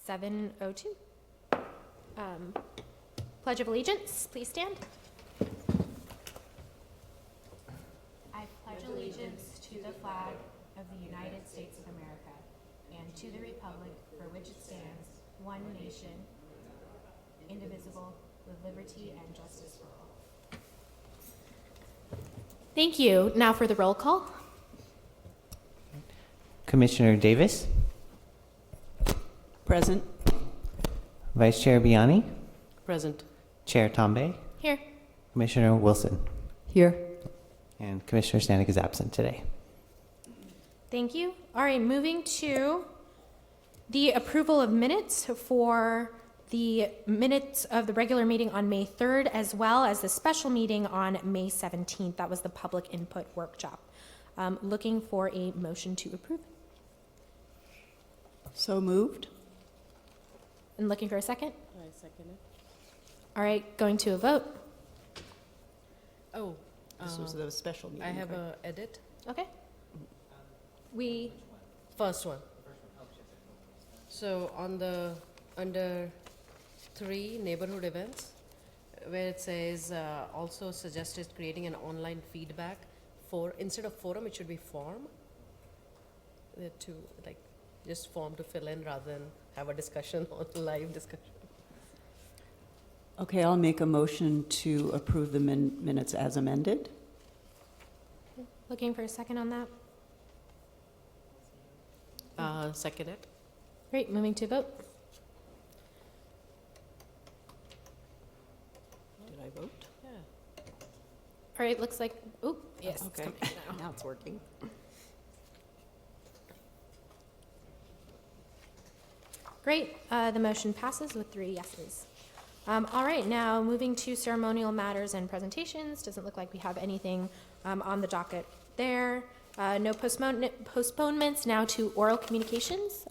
7:02. Pledge of Allegiance, please stand. I pledge allegiance to the flag of the United States of America and to the republic for which it stands, one nation, indivisible, with liberty and justice for all. Thank you. Now for the roll call. Commissioner Davis, Present. Vice Chair Biani, Present. Chair Tombe, Here. Commissioner Wilson, Here. and Commissioner Stanek is absent today. Thank you. All right, moving to the approval of minutes for the minutes of the regular meeting on May 3rd, as well as the special meeting on May 17th. That was the public input workshop. Looking for a motion to approve. So moved. And looking for a second. I second it. All right, going to a vote. Oh, This was the special meeting. I have right? a edit. Okay. First one. So on the under 3 neighborhood events, where it says also suggested creating an online feedback for instead of forum, it should be form. To like just form to fill in rather than have a discussion or live discussion. Okay, I'll make a motion to approve the minutes as amended. Looking for a second on that. Second it. Great, moving to a vote. Did I vote? Yeah. All right, looks like, oh, yes, Okay. it's coming now. Now it's working. Great, the motion passes with 3 yeses. All right, now moving to ceremonial matters and presentations. Doesn't look like we have anything on the docket there. No postponements. Now to oral communications.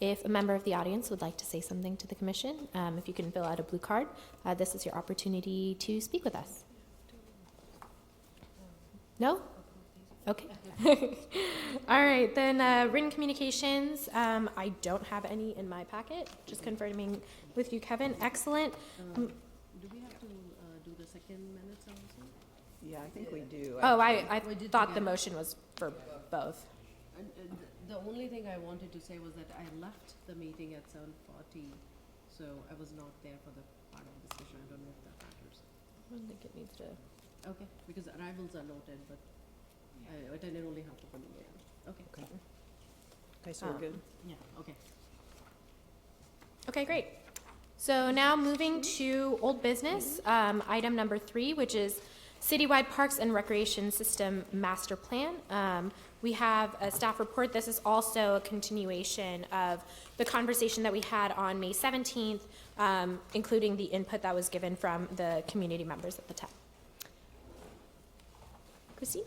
If a member of the audience would like to say something to the commission, if you can fill out a blue card, this is your opportunity to speak with us. No? Okay. All right, then written communications. I don't have any in my packet. Just confirming with you, Kevin. Excellent. Do we have to do the second minutes also? Yeah, I think we do. Oh, I We did thought the together. motion was for both. And, the only thing I wanted to say was that I left the meeting at 7:40, so I was not there for the part of the discussion. I don't know if that matters. I don't think it needs to. Okay, because arrivals are noted, but I attended only half of the meeting. Okay. Okay, so we're good. Yeah, okay. Okay, great. So now moving to old business, item number 3, which is Citywide Parks and Recreation System Master Plan. We have a staff report. This is also a continuation of the conversation that we had on May 17th, including the input that was given from the community members at the time. Christine?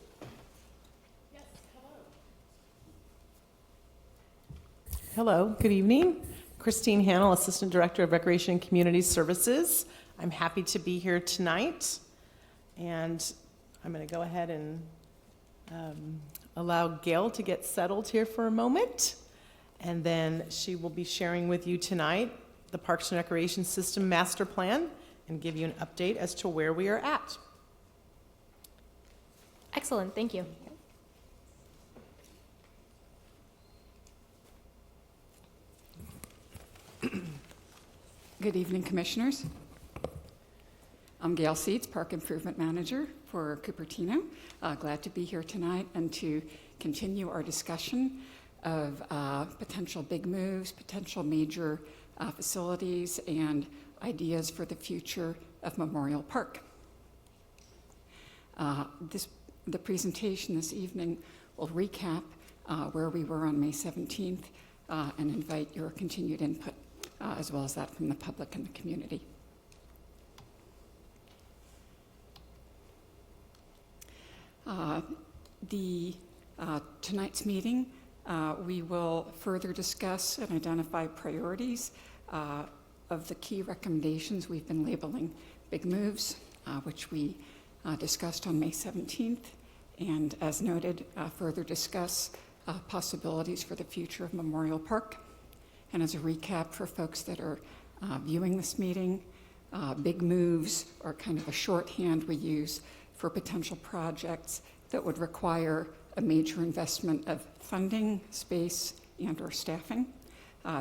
Hello, good evening. Christine Hannell, Assistant Director of Recreation and Community Services. I'm happy to be here tonight, and I'm going to go ahead and allow Gail to get settled here for a moment, and then she will be sharing with you tonight the Parks and Recreation System Master Plan and give you an update as to where we are at. Excellent, thank you. Good evening, Commissioners. I'm Gail Seeds, Park Improvement Manager for Cupertino. Glad to be here tonight and to continue our discussion of potential big moves, potential major facilities, and ideas for the future of Memorial Park. The presentation this evening will recap where we were on May 17th and invite your continued input, as well as that from the public and the community. Tonight's meeting, we will further discuss and identify priorities of the key recommendations we've been labeling big moves, which we discussed on May 17th, and as noted, further discuss possibilities for the future of Memorial Park, And as a recap for folks that are viewing this meeting, big moves are kind of a shorthand we use for potential projects that would require a major investment of funding, space, and/or staffing.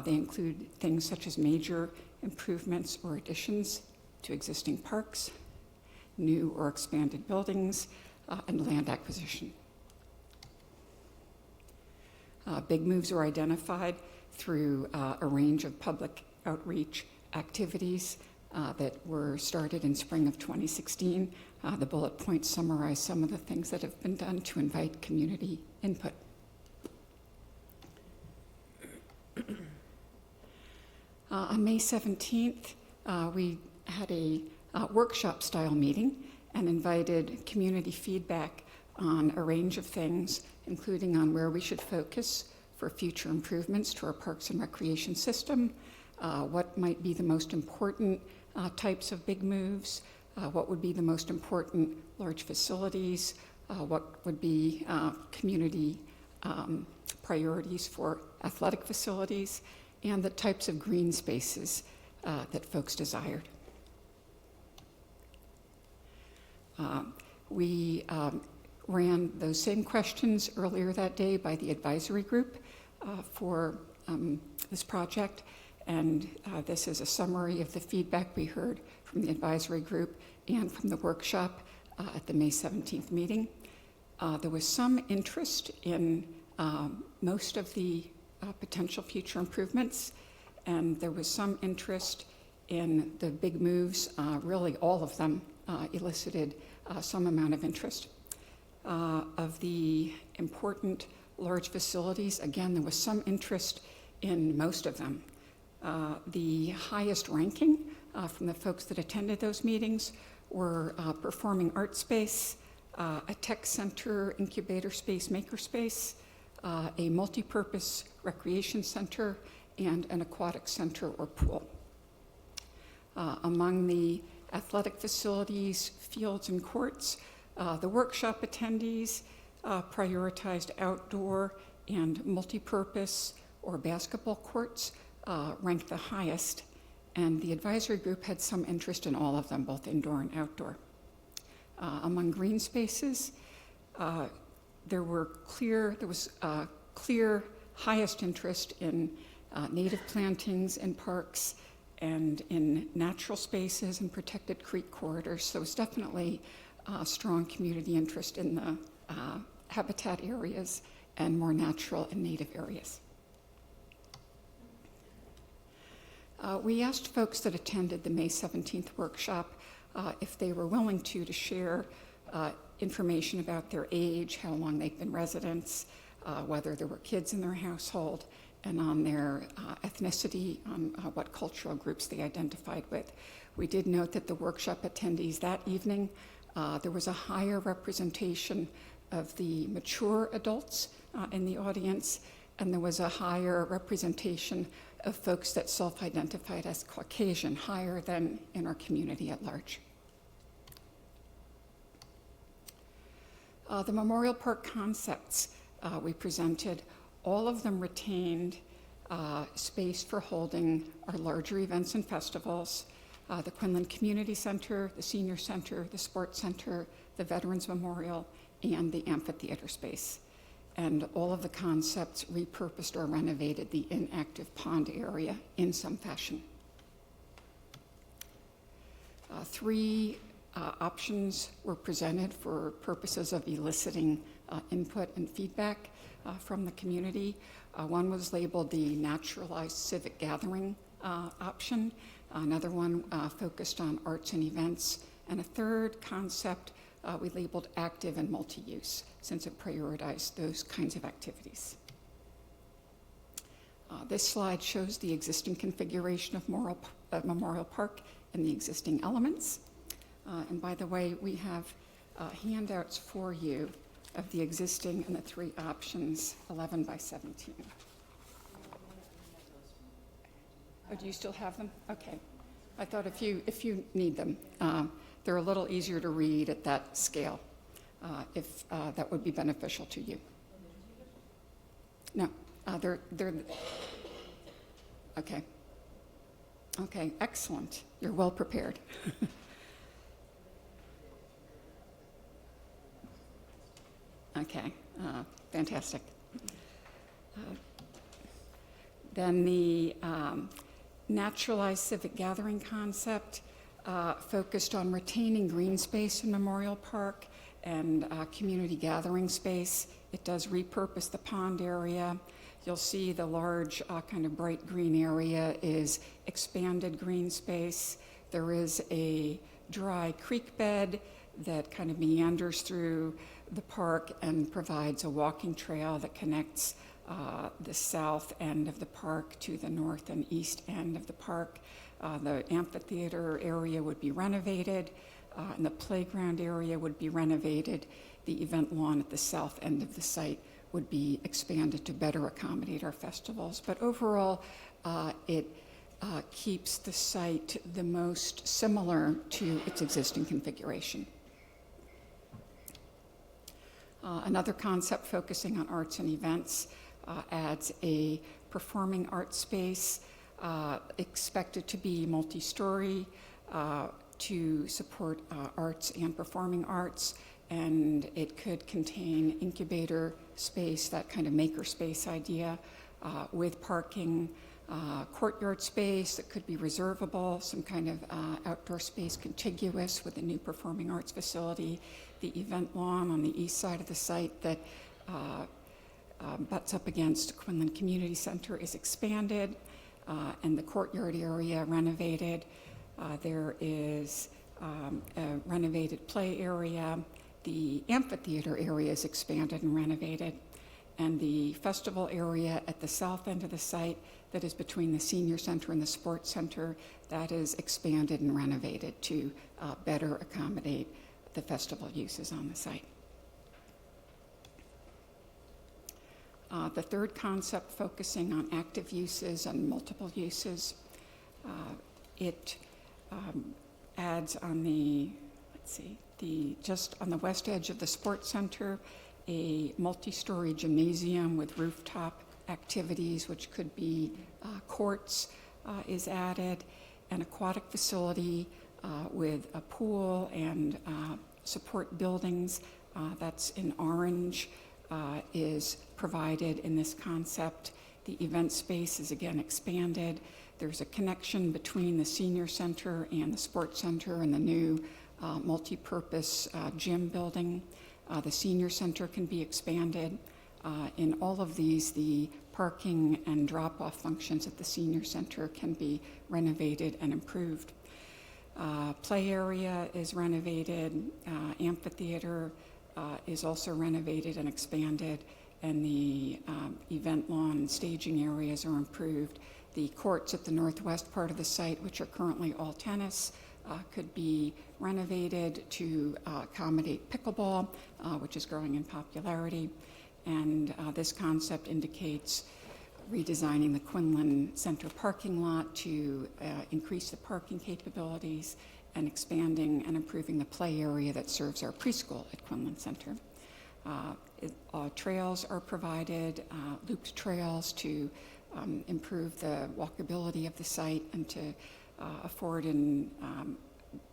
They include things such as major improvements or additions to existing parks, new or expanded buildings, and land acquisition. Big moves are identified through a range of public outreach activities that were started in spring of 2016. The bullet points summarize some of the things that have been done to invite community input. On May 17th, we had a workshop-style meeting and invited community feedback on a range of things, including on where we should focus for future improvements to our parks and recreation system, what might be the most important types of big moves, what would be the most important large facilities, what would be community priorities for athletic facilities, and the types of green spaces that folks desired. We ran those same questions earlier that day by the advisory group for this project, and this is a summary of the feedback we heard from the advisory group and from the workshop at the May 17th meeting. There was some interest in most of the potential future improvements, and there was some interest in the big moves. Really, all of them elicited some amount of interest. Of the important large facilities, again, there was some interest in most of them. The highest ranking from the folks that attended those meetings were performing art space, a tech center, incubator space, maker space, a multi-purpose recreation center, and an aquatic center or pool. Among the athletic facilities, fields, and courts, the workshop attendees prioritized outdoor and multi-purpose or basketball courts, ranked the highest, and the advisory group had some interest in all of them, both indoor and outdoor. Among green spaces, there was clear highest interest in native plantings in parks and in natural spaces and protected creek corridors. So it's definitely strong community interest in the habitat areas and more natural and native areas. We asked folks that attended the May 17th workshop if they were willing to share information about their age, how long they've been residents, whether there were kids in their household, and on their ethnicity, on what cultural groups they identified with. We did note that the workshop attendees that evening, there was a higher representation of the mature adults in the audience, and there was a higher representation of folks that self-identified as Caucasian, higher than in our community at large. The Memorial Park concepts we presented, all of them retained space for holding our larger events and festivals, the Quinlan Community Center, the Senior Center, the Sports Center, the Veterans Memorial, and the amphitheater space. And all of the concepts repurposed or renovated the inactive pond area in some fashion. Three options were presented for purposes of eliciting input and feedback from the community. One was labeled the naturalized civic gathering option. Another one focused on arts and events. And a third concept we labeled active and multi-use, since it prioritized those kinds of activities. This slide shows the existing configuration of Memorial Park and the existing elements. And by the way, we have handouts for you of the existing and the three options, 11 by 17. Oh, do you still have them? Okay. I thought if you need them, they're a little easier to read at that scale, if that would be beneficial to you. No, they're Okay. Okay, excellent. You're well prepared. Okay, fantastic. Then the naturalized civic gathering concept focused on retaining green space in Memorial Park and community gathering space. It does repurpose the pond area. You'll see the large kind of bright green area is expanded green space. There is a dry creek bed that kind of meanders through the park and provides a walking trail that connects the south end of the park to the north and east end of the park. The amphitheater area would be renovated, and the playground area would be renovated. The event lawn at the south end of the site would be expanded to better accommodate our festivals. But overall, it keeps the site the most similar to its existing configuration. Another concept focusing on arts and events adds a performing arts space expected to be multi-story to support arts and performing arts, and it could contain incubator space, that kind of maker space idea, with parking, courtyard space that could be reservable, some kind of outdoor space contiguous with a new performing arts facility, the event lawn on the east side of the site that butts up against Quinlan Community Center is expanded, and the courtyard area renovated. There is a renovated play area. The amphitheater area is expanded and renovated, and the festival area at the south end of the site that is between the senior center and the sports center, that is expanded and renovated to better accommodate the festival uses on the site. The third concept, focusing on active uses and multiple uses, it adds on the, just on the west edge of the sports center, a multi-story gymnasium with rooftop activities, which could be courts, is added. An aquatic facility with a pool and support buildings, that's in orange, is provided in this concept. The event space is again expanded. There's a connection between the senior center and the sports center and the new multi-purpose gym building. The senior center can be expanded. In all of these, the parking and drop-off functions at the senior center can be renovated and improved. Play area is renovated. Amphitheater is also renovated and expanded, and the event lawn and staging areas are improved. The courts at the northwest part of the site, which are currently all tennis, could be renovated to accommodate pickleball, which is growing in popularity. And this concept indicates redesigning the Quinlan Center parking lot to increase the parking capabilities and expanding and improving the play area that serves our preschool at Quinlan Center. Trails are provided, looped trails to improve the walkability of the site and to afford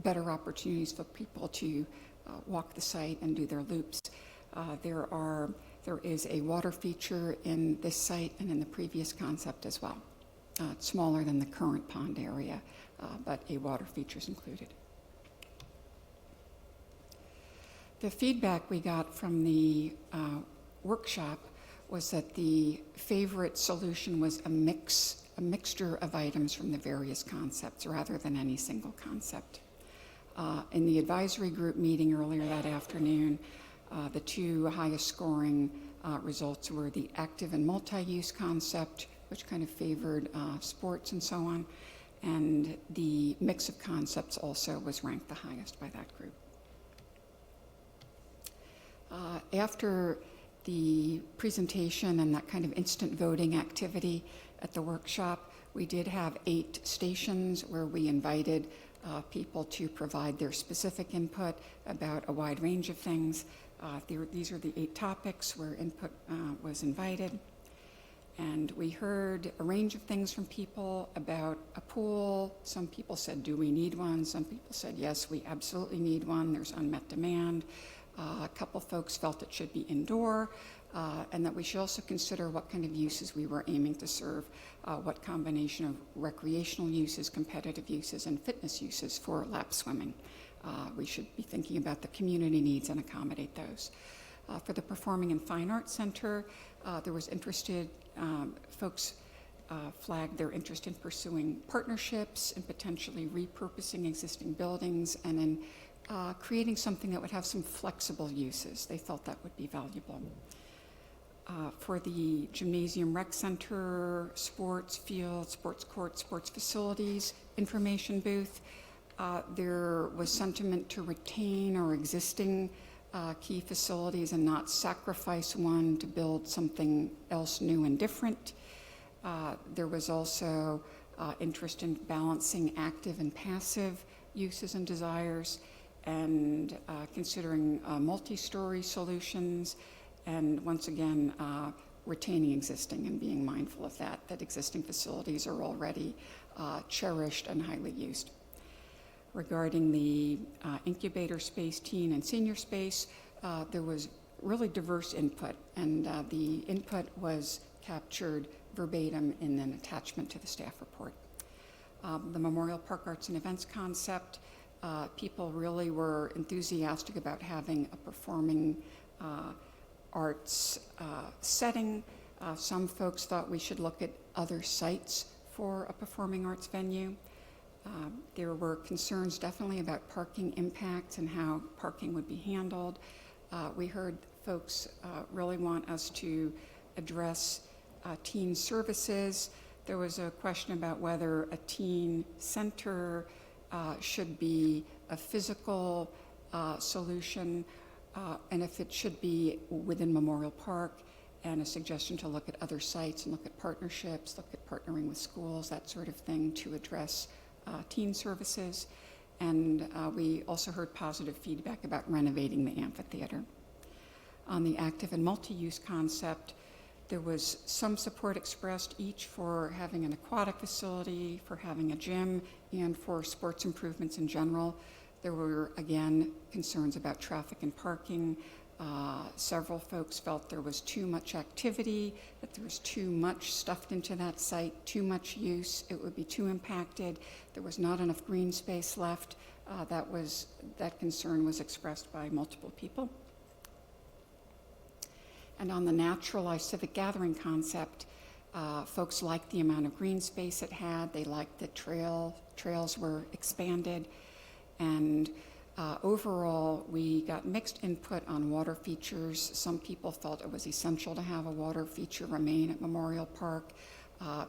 better opportunities for people to walk the site and do their loops. There is a water feature in this site and in the previous concept as well. It's smaller than the current pond area, but a water feature is included. The feedback we got from the workshop was that the favorite solution was a mixture of items from the various concepts rather than any single concept. In the advisory group meeting earlier that afternoon, the two highest scoring results were the active and multi-use concept, which kind of favored sports and so on, and the mix of concepts also was ranked the highest by that group. After the presentation and that kind of instant voting activity at the workshop, we did have 8 stations where we invited people to provide their specific input about a wide range of things. These are the 8 topics where input was invited. And we heard a range of things from people about a pool. Some people said, do we need one? Some people said, yes, we absolutely need one. There's unmet demand. A couple folks felt it should be indoor, and that we should also consider what kind of uses we were aiming to serve, what combination of recreational uses, competitive uses, and fitness uses for lap swimming. We should be thinking about the community needs and accommodate those. For the Performing and Fine Arts Center, there was interested folks flagged their interest in pursuing partnerships and potentially repurposing existing buildings and in creating something that would have some flexible uses. They thought that would be valuable. For the Gymnasium Rec Center, sports field, sports court, sports facilities information booth, there was sentiment to retain our existing key facilities and not sacrifice one to build something else new and different. There was also interest in balancing active and passive uses and desires, and considering multi-story solutions, and once again, retaining existing and being mindful of that existing facilities are already cherished and highly used. Regarding the incubator space, teen and senior space, there was really diverse input, and the input was captured verbatim in an attachment to the staff report. The Memorial Park Arts and Events concept, people really were enthusiastic about having a performing arts setting. Some folks thought we should look at other sites for a performing arts venue. There were concerns definitely about parking impacts and how parking would be handled. We heard folks really want us to address teen services. There was a question about whether a teen center should be a physical solution, and if it should be within Memorial Park, and a suggestion to look at other sites and look at partnerships, look at partnering with schools, that sort of thing, to address teen services. And we also heard positive feedback about renovating the amphitheater. On the active and multi-use concept, there was some support expressed each for having an aquatic facility, for having a gym, and for sports improvements in general. There were, again, concerns about traffic and parking. Several folks felt there was too much activity, that there was too much stuffed into that site, too much use, it would be too impacted. There was not enough green space left. That concern was expressed by multiple people. And on the naturalized civic gathering concept, folks liked the amount of green space it had. They liked that trails were expanded. And overall, we got mixed input on water features. Some people felt it was essential to have a water feature remain at Memorial Park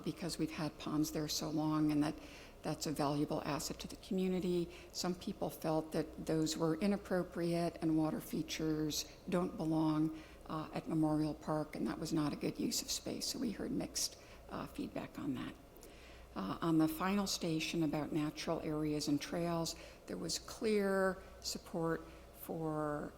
because we've had ponds there so long, and that's a valuable asset to the community. Some people felt that those were inappropriate and water features don't belong at Memorial Park, and that was not a good use of space. So we heard mixed feedback on that. On the final station about natural areas and trails, there was clear support for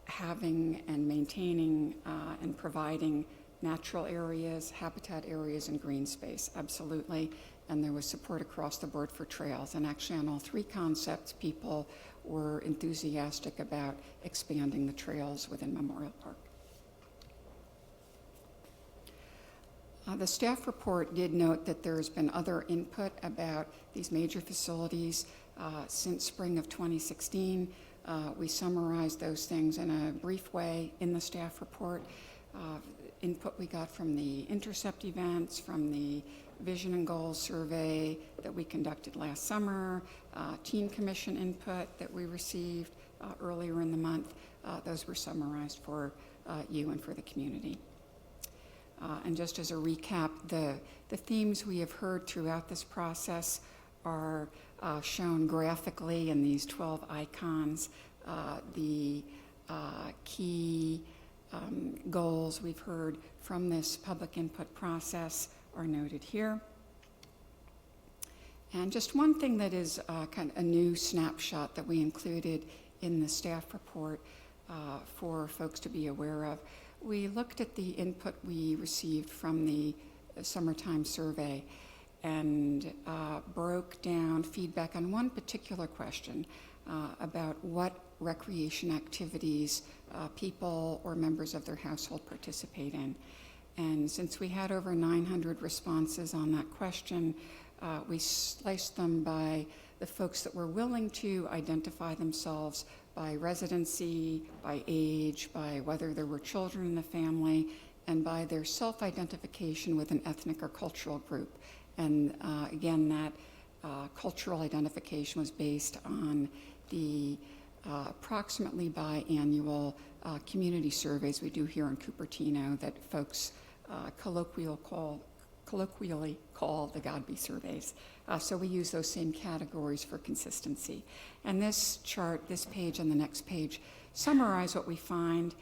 having and maintaining and providing natural areas, habitat areas, and green space, absolutely. And there was support across the board for trails. And actually on all three concepts, people were enthusiastic about expanding the trails within Memorial Park. The staff report did note that there's been other input about these major facilities since spring of 2016. We summarized those things in a brief way in the staff report. Input we got from the intercept events, from the Vision and Goals survey that we conducted last summer, Teen Commission input that we received earlier in the month. Those were summarized for you and for the community. And just as a recap, the themes we have heard throughout this process are shown graphically in these 12 icons. The key goals we've heard from this public input process are noted here. And just one thing that is kind of a new snapshot that we included in the staff report for folks to be aware of we looked at the input we received from the summertime survey and broke down feedback on one particular question about what recreation activities people or members of their household participate in. And since we had over 900 responses on that question, we sliced them by the folks that were willing to identify themselves by residency, by age, by whether there were children in the family, and by their self-identification with an ethnic or cultural group. And again, that cultural identification was based on the approximately biannual community surveys we do here in Cupertino that folks colloquially call the Godby surveys. So we use those same categories for consistency. And this chart, this page and the next page, summarize what we find.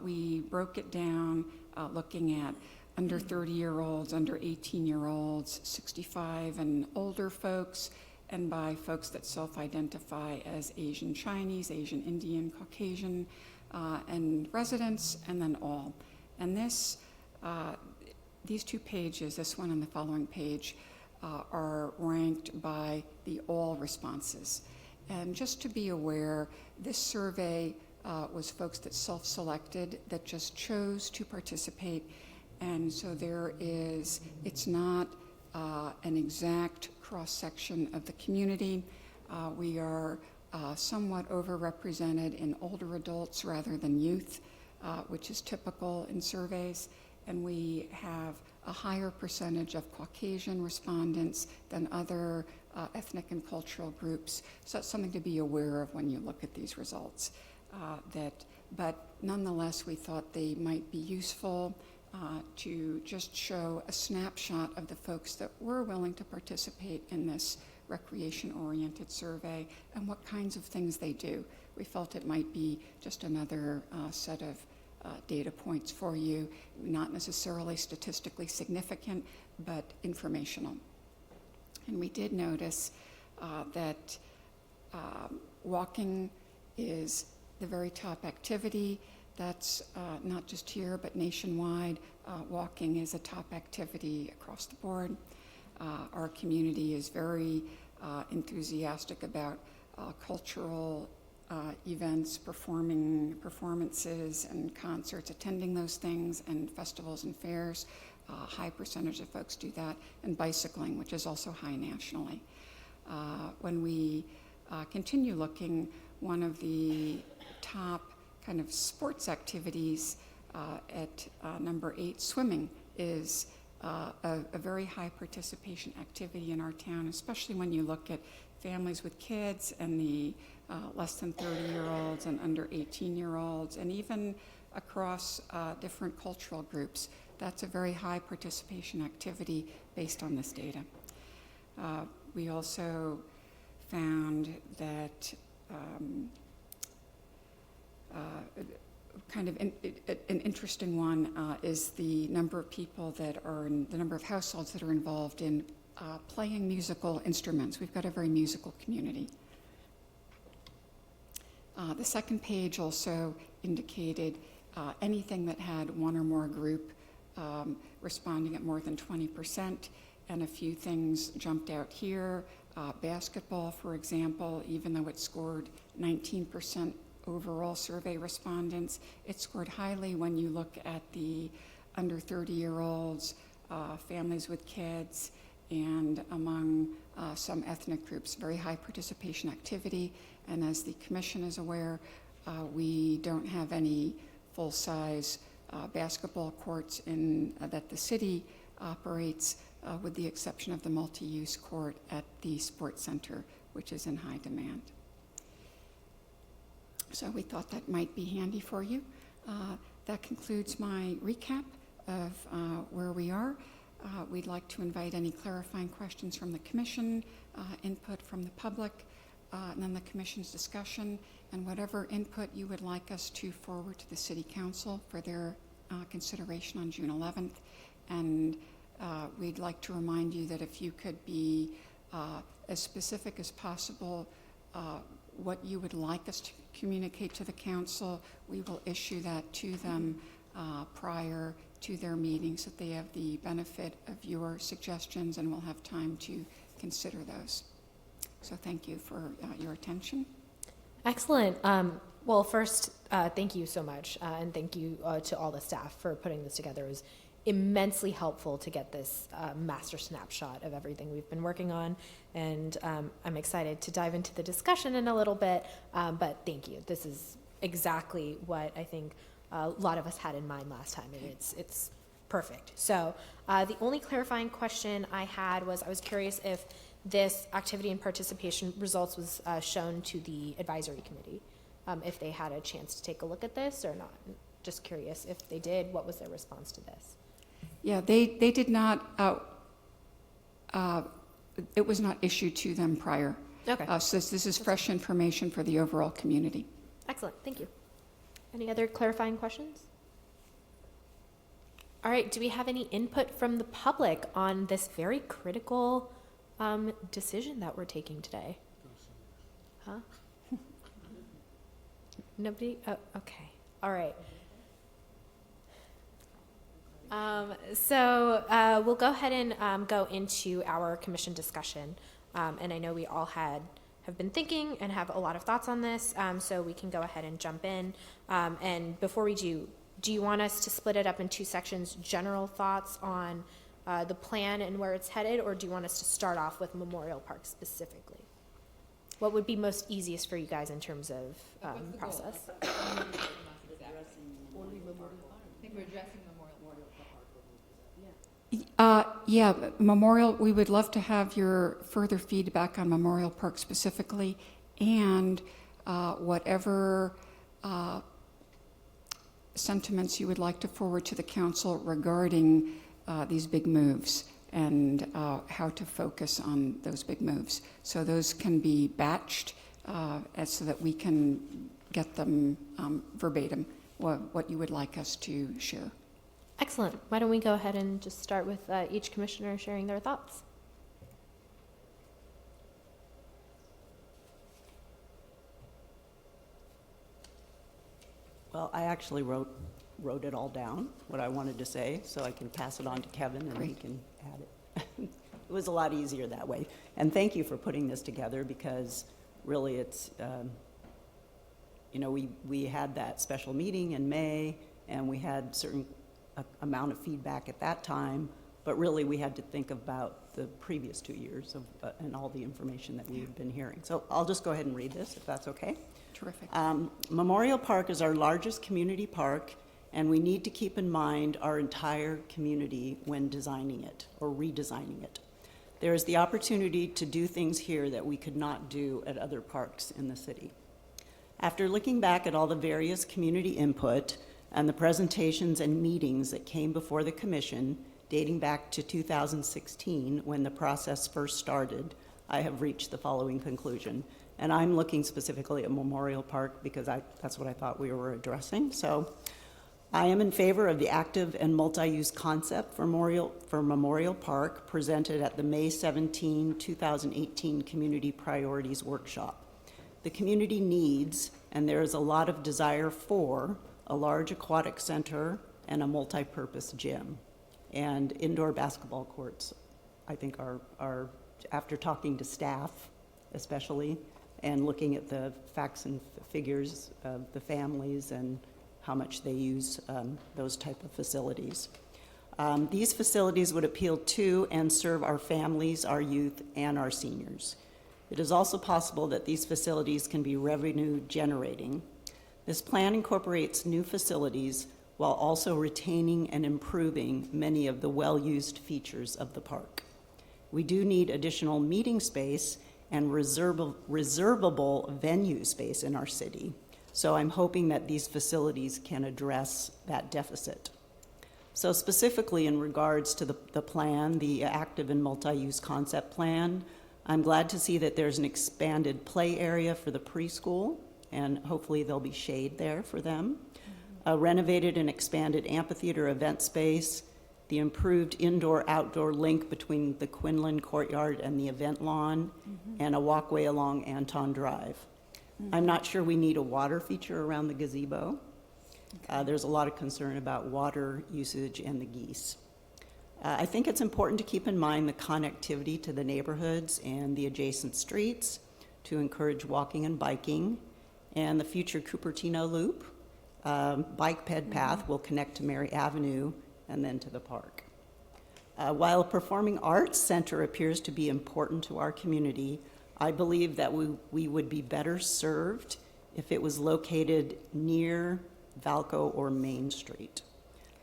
We broke it down looking at under 30-year-olds, under 18-year-olds, 65 and older folks, and by folks that self-identify as Asian Chinese, Asian Indian, Caucasian, and residents, and then all. And this, these two pages, this one and the following page, are ranked by the all responses. And just to be aware, this survey was folks that self-selected, that just chose to participate. And so it's not an exact cross-section of the community. We are somewhat overrepresented in older adults rather than youth, which is typical in surveys. And we have a higher percentage of Caucasian respondents than other ethnic and cultural groups. So that's something to be aware of when you look at these results. But nonetheless, we thought they might be useful to just show a snapshot of the folks that were willing to participate in this recreation-oriented survey and what kinds of things they do. We felt it might be just another set of data points for you, not necessarily statistically significant, but informational. And we did notice that walking is the very top activity. That's not just here, but nationwide. Walking is a top activity across the board. Our community is very enthusiastic about cultural events, performances and concerts, attending those things, and festivals and fairs. High percentage of folks do that, and bicycling, which is also high nationally. When we continue looking, one of the top kind of sports activities at number 8, swimming, is a very high participation activity in our town, especially when you look at families with kids and the less than 30-year-olds and under 18-year-olds, and even across different cultural groups. That's a very high participation activity based on this data. We also found that kind of an interesting one is the number of people that are the number of households that are involved in playing musical instruments. We've got a very musical community. The second page also indicated anything that had one or more group responding at more than 20%, and a few things jumped out here. Basketball, for example, even though it scored 19% overall survey respondents, it scored highly when you look at the under 30-year-olds, families with kids, and among some ethnic groups. Very high participation activity, and as the commission is aware, we don't have any full-size basketball courts that the city operates, with the exception of the multi-use court at the sports center, which is in high demand. So we thought that might be handy for you. That concludes my recap of where we are. We'd like to invite any clarifying questions from the commission, input from the public, and then the commission's discussion, and whatever input you would like us to forward to the City Council for their consideration on June 11th. And we'd like to remind you that if you could be as specific as possible what you would like us to communicate to the council, we will issue that to them prior to their meetings, that they have the benefit of your suggestions and will have time to consider those. So thank you for your attention. Excellent. Well, first, thank you so much, and thank you to all the staff for putting this together. It was immensely helpful to get this master snapshot of everything we've been working on, and I'm excited to dive into the discussion in a little bit, but thank you. This is exactly what I think a lot of us had in mind last time, and it's perfect. So the only clarifying question I had was, I was curious if this activity and participation results was shown to the advisory committee, if they had a chance to take a look at this or not. Just curious if they did, what was their response to this? Yeah, they did not, it was not issued to them prior. Okay, So this is fresh information for the overall community. excellent, thank you. Any other clarifying questions? All right, do we have any input from the public on this very critical decision that we're taking today? Huh? Nobody? Oh, okay. All right. So we'll go ahead and go into our commission discussion. And I know we all have been thinking and have a lot of thoughts on this, so we can go ahead and jump in. And before we do you want us to split it up in two sections, general thoughts on the plan and where it's headed, or do you want us to start off with Memorial Park specifically? What would be most easiest for you guys in terms of process? Yeah, Memorial, we would love to have your further feedback on Memorial Park specifically, and whatever sentiments you would like to forward to the council regarding these big moves and how to focus on those big moves. So those can be batched so that we can get them verbatim, what you would like us to share. Excellent. Why don't we go ahead and just start with each commissioner sharing their thoughts? Well, I actually wrote it all down, what I wanted to say, so I can pass it on to Kevin and he can add it. It was a lot easier that way. And thank you for putting this together, because really it's, we had that special meeting in May, and we had certain amount of feedback at that time, but really we had to think about the previous 2 years of, and all the information that we've been hearing. So I'll just go ahead and read this, if that's okay. Terrific. Memorial Park is our largest community park, and we need to keep in mind our entire community when designing it or redesigning it. There is the opportunity to do things here that we could not do at other parks in the city. After looking back at all the various community input and the presentations and meetings that came before the commission, dating back to 2016 when the process first started, I have reached the following conclusion. And I'm looking specifically at Memorial Park because that's what I thought we were addressing. So I am in favor of the active and multi-use concept for Memorial Park presented at the May 17, 2018 Community Priorities Workshop. The community needs, and there is a lot of desire for, a large aquatic center and a multi-purpose gym. And indoor basketball courts, I think are after talking to staff especially, and looking at the facts and figures of the families and how much they use those type of facilities. These facilities would appeal to and serve our families, our youth, and our seniors. It is also possible that these facilities can be revenue generating. This plan incorporates new facilities while also retaining and improving many of the well-used features of the park. We do need additional meeting space and reservable venue space in our city. So I'm hoping that these facilities can address that deficit. So specifically in regards to the plan, the active and multi-use concept plan, I'm glad to see that there's an expanded play area for the preschool, and hopefully there'll be shade there for them. A renovated and expanded amphitheater event space, the improved indoor-outdoor link between the Quinlan Courtyard and the event lawn, and a walkway along Anton Drive. I'm not sure we need a water feature around the gazebo. There's a lot of concern about water usage and the geese. I think it's important to keep in mind the connectivity to the neighborhoods and the adjacent streets to encourage walking and biking, and the future Cupertino Loop bike ped path will connect to Mary Avenue and then to the park. While a performing arts center appears to be important to our community, I believe that we would be better served if it was located near Valco or Main Street.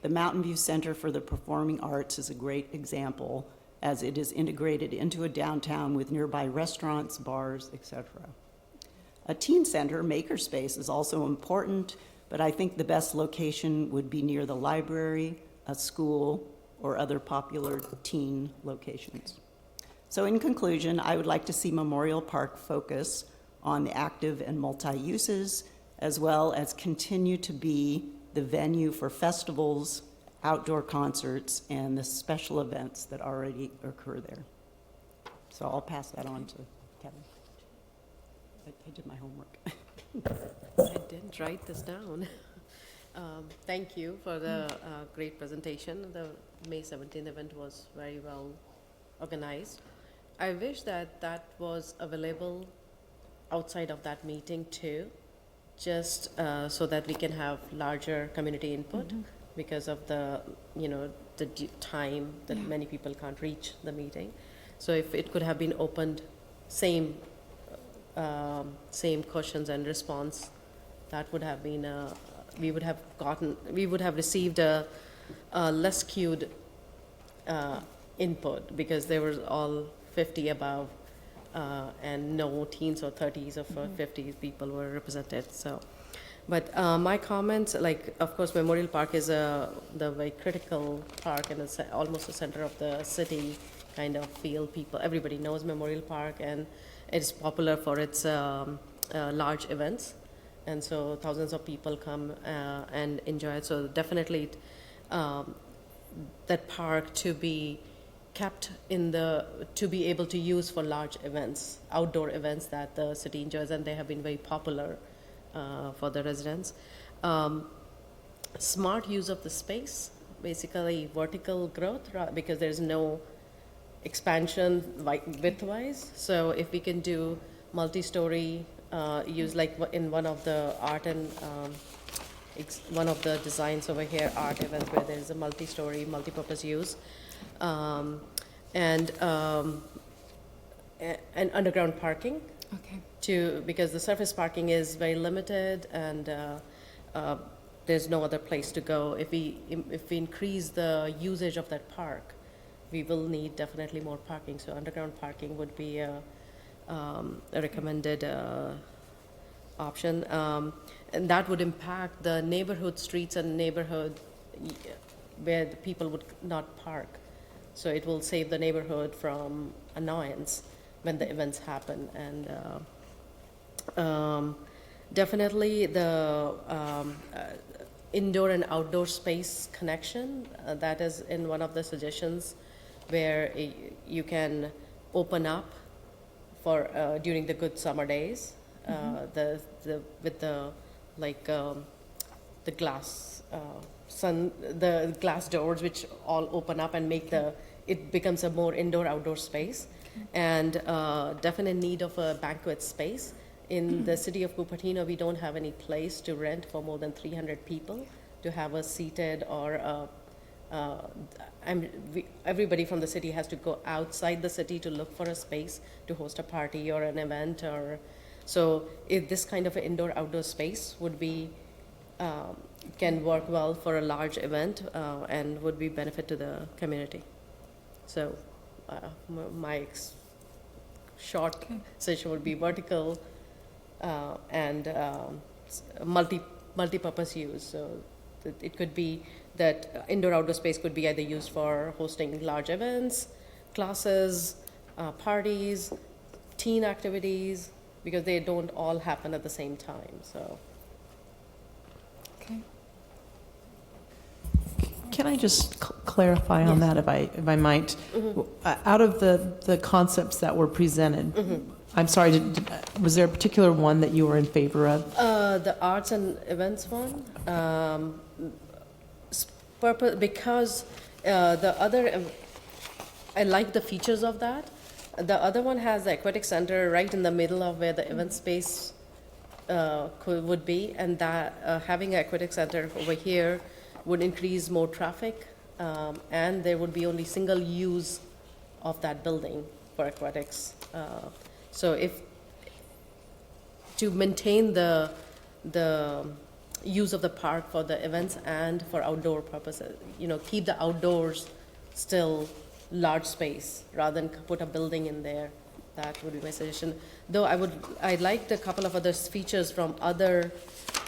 The Mountain View Center for the Performing Arts is a great example, as it is integrated into a downtown with nearby restaurants, bars, etc. A teen center, makerspace, is also important, but I think the best location would be near the library, a school, or other popular teen locations. So in conclusion, I would like to see Memorial Park focus on the active and multi-uses, as well as continue to be the venue for festivals, outdoor concerts, and the special events that already occur there. So I'll pass that on to Kevin. I did my homework. I didn't write this down. Thank you for the great presentation. The May 17th event was very well organized. I wish that that was available outside of that meeting too, just so that we can have larger community input because of the, the time that many people can't reach the meeting. So if it could have been opened, same questions and response, that would have been, we would have received a less skewed input, because they were all 50 above, and no teens or 30s or 50s people were represented. So, but my comments, like, of course, Memorial Park is the very critical park, and it's almost the center of the city kind of feel. Everybody knows Memorial Park, and it's popular for its large events, and so thousands of people come and enjoy it. So definitely that park to be kept to be able to use for large events, outdoor events that the city enjoys, and they have been very popular for the residents. Smart use of the space, basically vertical growth, because there's no expansion width-wise. So if we can do multi-story use, like in one of the art and one of the designs over here, art events, where there's a multi-story, multi-purpose use, and underground parking. Okay. Because the surface parking is very limited, and there's no other place to go. If we increase the usage of that park, we will need definitely more parking. So underground parking would be a recommended option, and that would impact the neighborhood streets and neighborhood where the people would not park. So it will save the neighborhood from annoyance when the events happen. And definitely the indoor and outdoor space connection, that is in one of the suggestions, where you can open up for during the good summer days, with the glass the glass doors, which all open up and make it becomes a more indoor-outdoor space, and definite need of a banquet space. In the city of Cupertino, we don't have any place to rent for more than 300 people to have a seated or everybody from the city has to go outside the city to look for a space to host a party or an event. So if this kind of an indoor-outdoor space would be can work well for a large event and would be benefit to the community. So my short session would be vertical and multi-purpose use. So it could be that indoor-outdoor space could be either used for hosting large events, classes, parties, teen activities, because they don't all happen at the same time. So. Okay. Can I just clarify on that, if I might? Out of the concepts that were presented, I'm sorry, was there a particular one that you were in favor of? The arts and events one, because the other, I like the features of that. The other one has the aquatic center right in the middle of where the event space would be, and that having an aquatic center over here would increase more traffic, and there would be only single use of that building for aquatics. So if to maintain the use of the park for the events and for outdoor purposes, keep the outdoors still large space rather than put a building in there. That would be my suggestion. Though I liked a couple of other features from other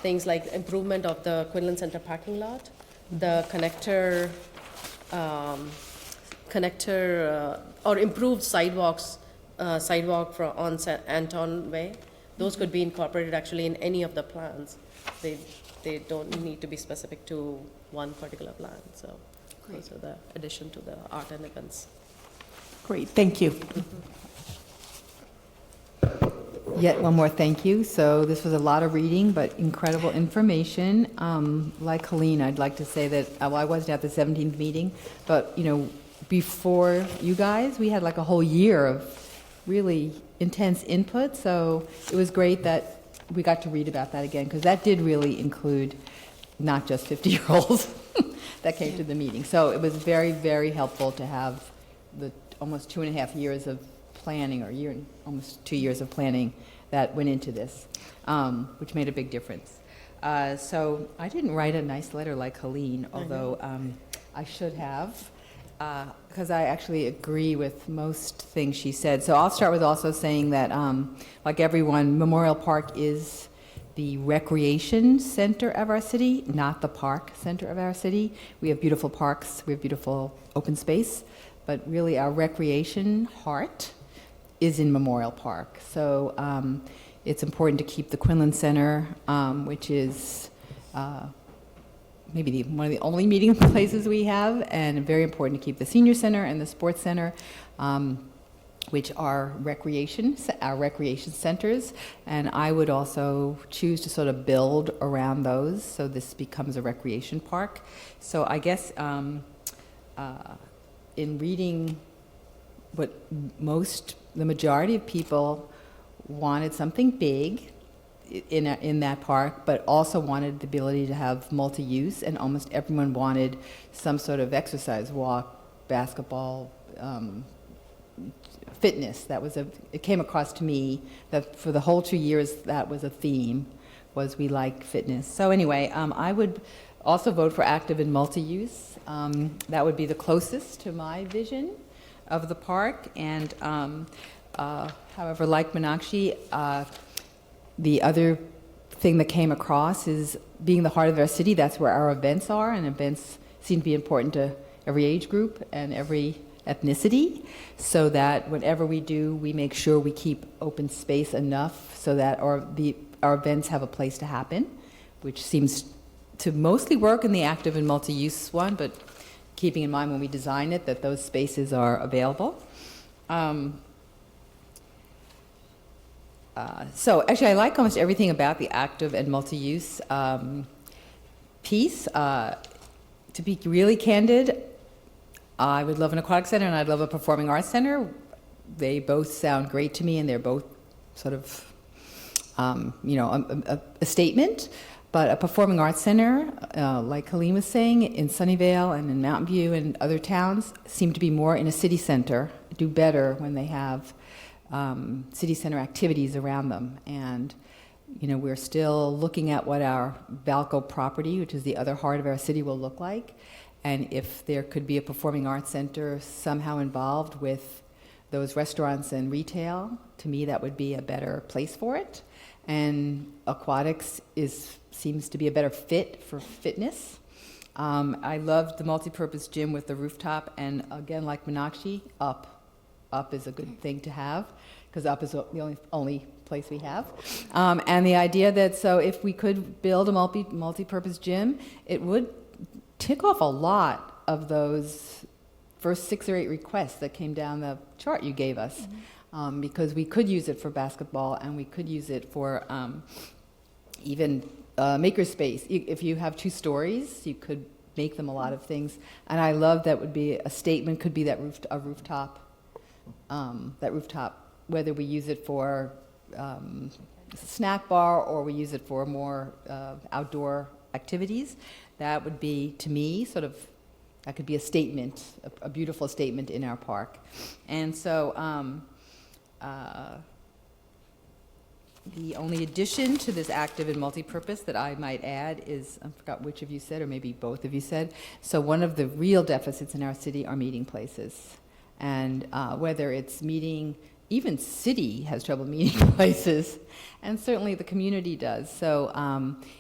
things like improvement of the Quinlan Center parking lot, the connector or improved sidewalk on Anton Way. Those could be incorporated actually in any of the plans. They don't need to be specific to one particular plan. So those are the addition to the art and events. Great, thank you. Yet one more thank you. So this was a lot of reading, but incredible information. Like Helene, I'd like to say that, well, I wasn't at the 17th meeting, but, before you guys, we had like a whole year of really intense input. So it was great that we got to read about that again, because that did really include not just 50-year-olds that came to the meeting. So it was very, very helpful to have the almost 2.5 years of planning, or almost 2 years of planning that went into this, which made a big difference. So I didn't write a nice letter like Helene, although I should have, because I actually agree with most things she said. So I'll start with also saying that, like everyone, Memorial Park is the recreation center of our city, not the park center of our city. We have beautiful parks, we have beautiful open space, but really our recreation heart is in Memorial Park. So it's important to keep the Quinlan Center, which is maybe one of the only meeting places we have, and very important to keep the Senior Center and the Sports Center, which are our recreation centers. And I would also choose to sort of build around those so this becomes a recreation park. So I guess in reading what the majority of people wanted something big in that park, but also wanted the ability to have multi-use, and almost everyone wanted some sort of exercise, walk, basketball, fitness. It came across to me that for the whole 2 years that was a theme, was we like fitness. So anyway, I would also vote for active and multi-use. That would be the closest to my vision of the park. And however, like Meenakshi, the other thing that came across is being the heart of our city. That's where our events are, and events seem to be important to every age group and every ethnicity, so that whatever we do, we make sure we keep open space enough so that our events have a place to happen, which seems to mostly work in the active and multi-use one, but keeping in mind when we design it that those spaces are available. So actually, I like almost everything about the active and multi-use piece. To be really candid, I would love an aquatic center and I'd love a performing arts center. They both sound great to me, and they're both sort of, a statement. But a performing arts center, like Helene was saying, in Sunnyvale and in Mountain View and other towns, seem to be more in a city center, do better when they have city center activities around them. And we're still looking at what our Balco property, which is the other heart of our city, will look like. And if there could be a performing arts center somehow involved with those restaurants and retail, to me that would be a better place for it. And aquatics seems to be a better fit for fitness. I loved the multi-purpose gym with the rooftop, and again, like Meenakshi, up is a good thing to have, because up is the only place we have. And the idea that, so if we could build a multi-purpose gym, it would tick off a lot of those first 6 or 8 requests that came down the chart you gave us. because we could use it for basketball and we could use it for even makerspace. If you have 2 stories, you could make them a lot of things. And I love that would be a statement, could be that rooftop, whether we use it for snack bar or we use it for more outdoor activities. That would be, to me, sort of, that could be a statement, a beautiful statement in our park. And so the only addition to this active and multi-purpose that I might add is, I forgot which of you said, or maybe both of you said, so one of the real deficits in our city are meeting places. And whether it's meeting, even city has trouble meeting places, and certainly the community does. So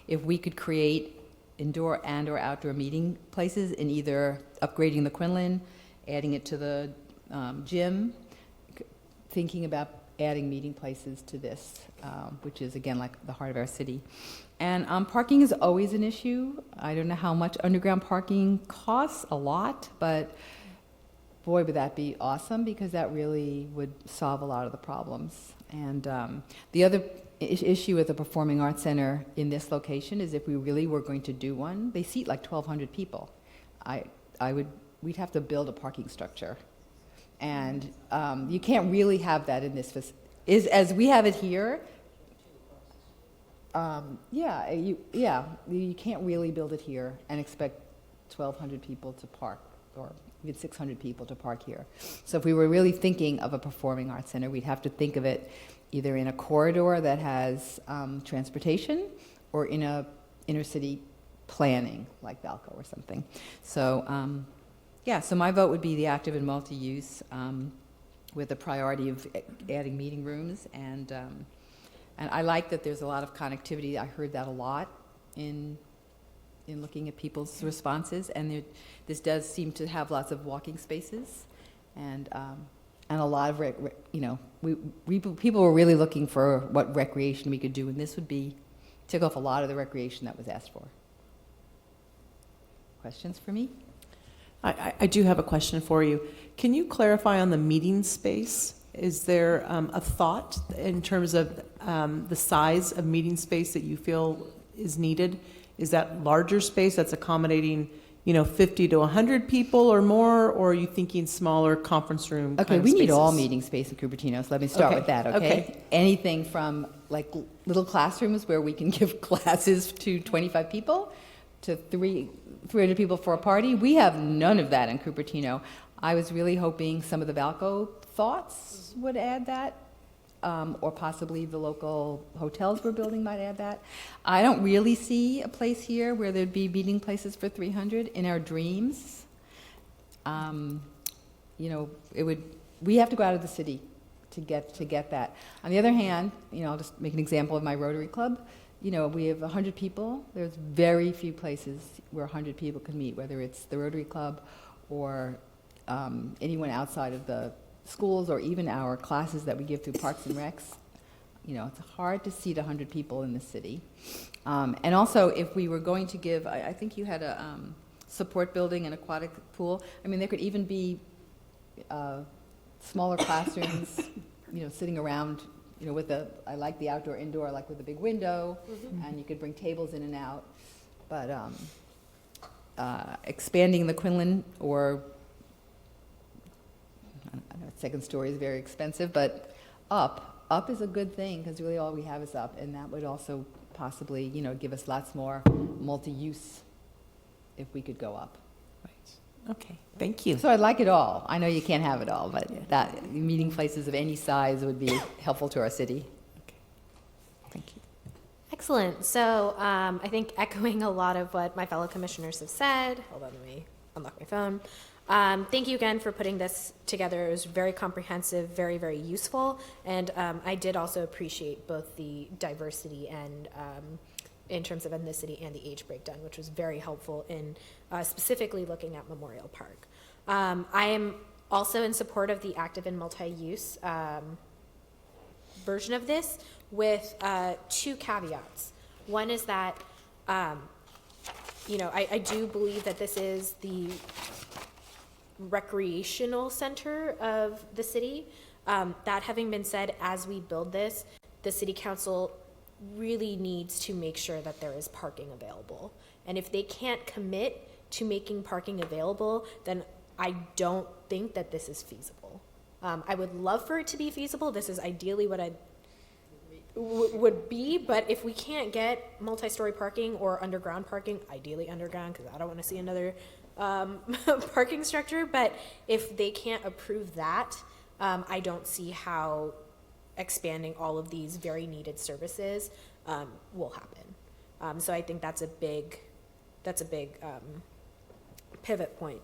if we could create indoor and or outdoor meeting places in either upgrading the Quinlan, adding it to the gym, thinking about adding meeting places to this, which is, again, like the heart of our city. And parking is always an issue. I don't know how much underground parking costs, a lot, but boy, would that be awesome, because that really would solve a lot of the problems. And the other issue with the Performing Arts Center in this location is if we really were going to do one, they seat like 1,200 people. We'd have to build a parking structure. And you can't really have that in this as we have it here. You can't really build it here and expect 1,200 people to park, or even 600 people to park here. So if we were really thinking of a performing arts center, we'd have to think of it either in a corridor that has transportation, or in a inner city planning, like Valco or something. So so my vote would be the active and multi-use, with the priority of adding meeting rooms. And I like that there's a lot of connectivity. I heard that a lot in looking at people's responses. And this does seem to have lots of walking spaces, and a lot of people were really looking for what recreation we could do, and this would be tick off a lot of the recreation that was asked for. Questions for me? I do have a question for you. Can you clarify on the meeting space? Is there a thought in terms of the size of meeting space that you feel is needed? Is that larger space that's accommodating, 50 to 100 people or more, or are you thinking smaller conference room Okay, kind of we need spaces? all meeting space in Cupertino, so let me start with that, okay? Anything from like little classrooms where we can give classes to 25 people to 300 people for a party. We have none of that in Cupertino. I was really hoping some of the Valco thoughts would add that, or possibly the local hotels we're building might add that. I don't really see a place here where there'd be meeting places for 300 in our dreams. We have to go out of the city to get that. On the other hand, I'll just make an example of my Rotary Club. We have 100 people. There's very few places where 100 people can meet, whether it's the Rotary Club or anyone outside of the schools, or even our classes that we give through Parks and Recs. It's hard to seat 100 people in the city. And also, if we were going to give, I think you had a support building and aquatic pool. There could even be smaller classrooms, sitting around, I like the outdoor, indoor, like with a big window, and you could bring tables in and out. But expanding the Quinlan, or I know second story is very expensive, but up is a good thing, because really all we have is up, and that would also possibly, give us lots more multi-use if we could go up. Right. Okay. Thank you. So I'd like it all. I know you can't have it all, but that meeting places of any size would be helpful to our city. Okay. Thank you. Excellent. So I think echoing a lot of what my fellow commissioners have said, hold on, let me unlock my phone. Thank you again for putting this together. It was very comprehensive, very, very useful. And I did also appreciate both the diversity and in terms of ethnicity and the age breakdown, which was very helpful in specifically looking at Memorial Park. I am also in support of the active and multi-use version of this, with 2 caveats. One is that, I do believe that this is the recreational center of the city. That having been said, as we build this, the city council really needs to make sure that there is parking available. And if they can't commit to making parking available, then I don't think that this is feasible. I would love for it to be feasible. This is ideally what I would be, but if we can't get multi-story parking or underground parking, ideally underground, because I don't want to see another parking structure, but if they can't approve that, I don't see how expanding all of these very needed services will happen. So I think that's a big pivot point.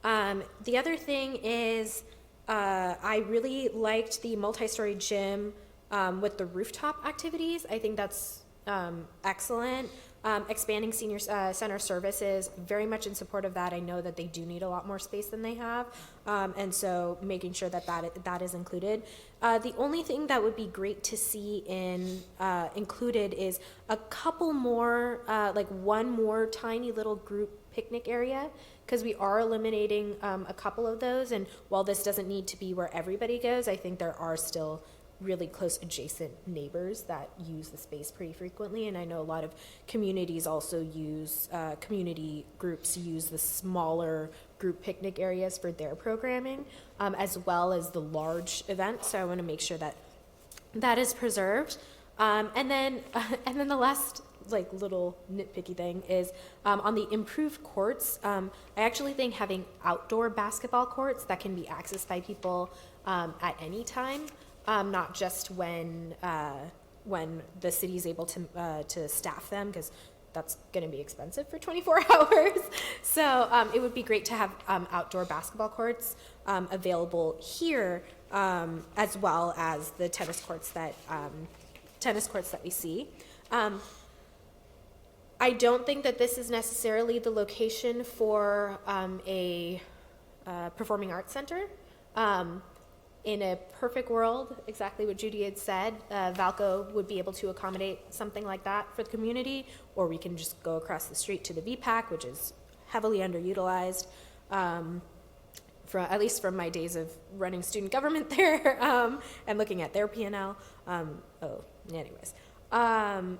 The other thing is I really liked the multi-story gym with the rooftop activities. I think that's excellent. Expanding senior center services, very much in support of that. I know that they do need a lot more space than they have, and so making sure that that is included. The only thing that would be great to see included is a couple more, like one more tiny little group picnic area, because we are eliminating a couple of those. And while this doesn't need to be where everybody goes, I think there are still really close adjacent neighbors that use the space pretty frequently. And I know a lot of communities also use, community groups use the smaller group picnic areas for their programming, as well as the large events. So I want to make sure that that is preserved. And then the last like little nitpicky thing is on the improved courts. I actually think having outdoor basketball courts that can be accessed by people at any time, not just when the city is able to staff them, because that's going to be expensive for 24 hours. So it would be great to have outdoor basketball courts available here, as well as the tennis courts that we see. I don't think that this is necessarily the location for a performing arts center. In a perfect world, exactly what Judy had said, Valco would be able to accommodate something like that for the community, or we can just go across the street to the VPAC, which is heavily underutilized, at least from my days of running student government there and looking at their P&L. Anyways. And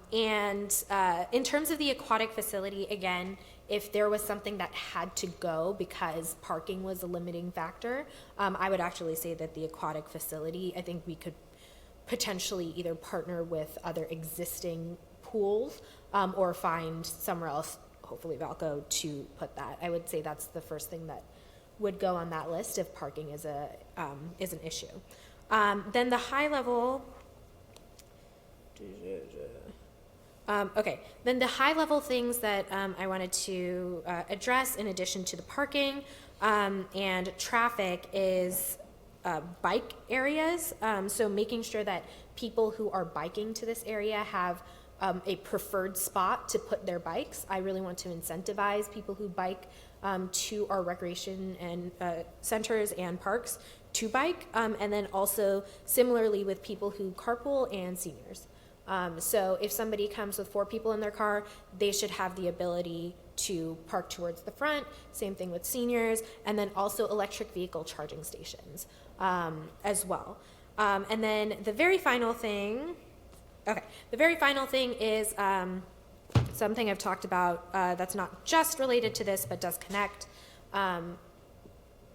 in terms of the aquatic facility, again, if there was something that had to go because parking was a limiting factor, I would actually say that the aquatic facility, I think we could potentially either partner with other existing pools or find somewhere else, hopefully Valco, to put that. I would say that's the first thing that would go on that list if parking is an issue. Then the high level. Then the high level things that I wanted to address in addition to the parking and traffic is bike areas. So making sure that people who are biking to this area have a preferred spot to put their bikes. I really want to incentivize people who bike to our recreation and centers and parks to bike. And then also similarly with people who carpool and seniors. So if somebody comes with 4 people in their car, they should have the ability to park towards the front. Same thing with seniors, and then also electric vehicle charging stations as well. And then the very final thing is something I've talked about that's not just related to this, but does connect,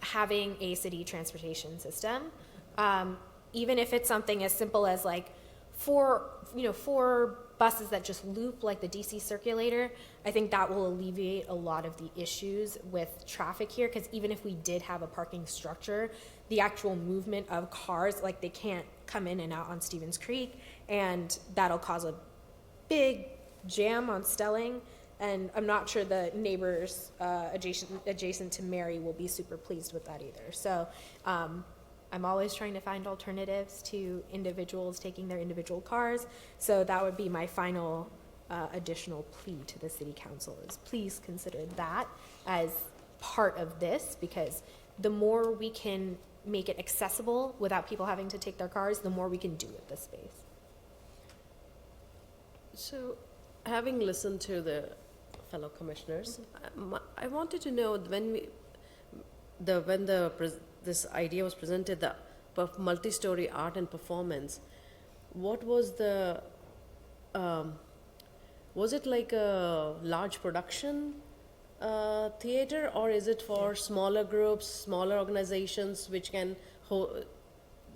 having a city transportation system. Even if it's something as simple as like 4 buses that just loop like the DC circulator, I think that will alleviate a lot of the issues with traffic here, because even if we did have a parking structure, the actual movement of cars, like they can't come in and out on Stevens Creek, and that'll cause a big jam on Stelling, and I'm not sure the neighbors adjacent to Mary will be super pleased with that either. So I'm always trying to find alternatives to individuals taking their individual cars. So that would be my final additional plea to the city council is please consider that as part of this, because the more we can make it accessible without people having to take their cars, the more we can do with this space. So, having listened to the fellow commissioners, I wanted to know this idea was presented, the multi-story art and performance, what was the, was it like a large production theater, or is it for smaller groups, smaller organizations which can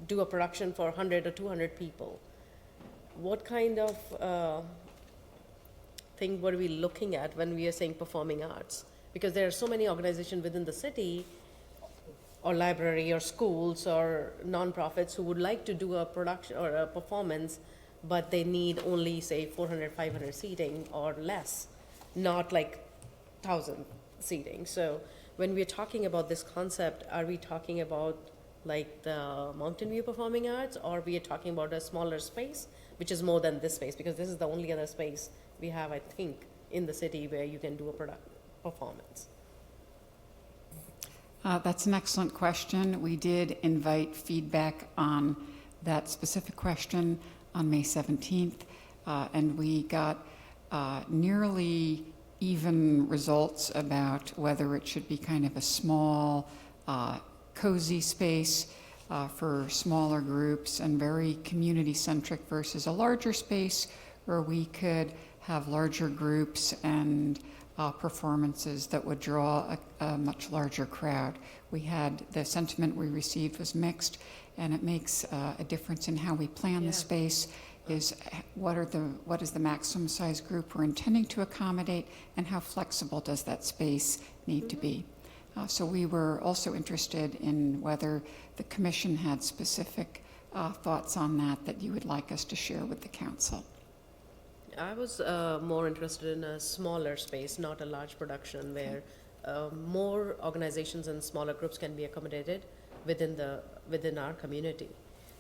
do a production for 100 or 200 people? What kind of thing were we looking at when we are saying performing arts? Because there are so many organizations within the city, or library, or schools, or nonprofits who would like to do a production or a performance, but they need only, say, 400, 500 seating or less, not like 1,000 seating. So when we're talking about this concept, are we talking about like the Mountain View Performing Arts, or we are talking about a smaller space, which is more than this space? Because this is the only other space we have, I think, in the city where you can do a performance. That's an excellent question. We did invite feedback on that specific question on May 17th, and we got nearly even results about whether it should be kind of a small, cozy space for smaller groups and very community-centric versus a larger space where we could have larger groups and performances that would draw a much larger crowd. The sentiment we received was mixed, and it makes a difference in how we plan the space. Is what is the maximum size group we're intending to accommodate, and how flexible does that space need to be? So we were also interested in whether the commission had specific thoughts on that you would like us to share with the council. I was more interested in a smaller space, not a large production, where more organizations and smaller groups can be accommodated within our community,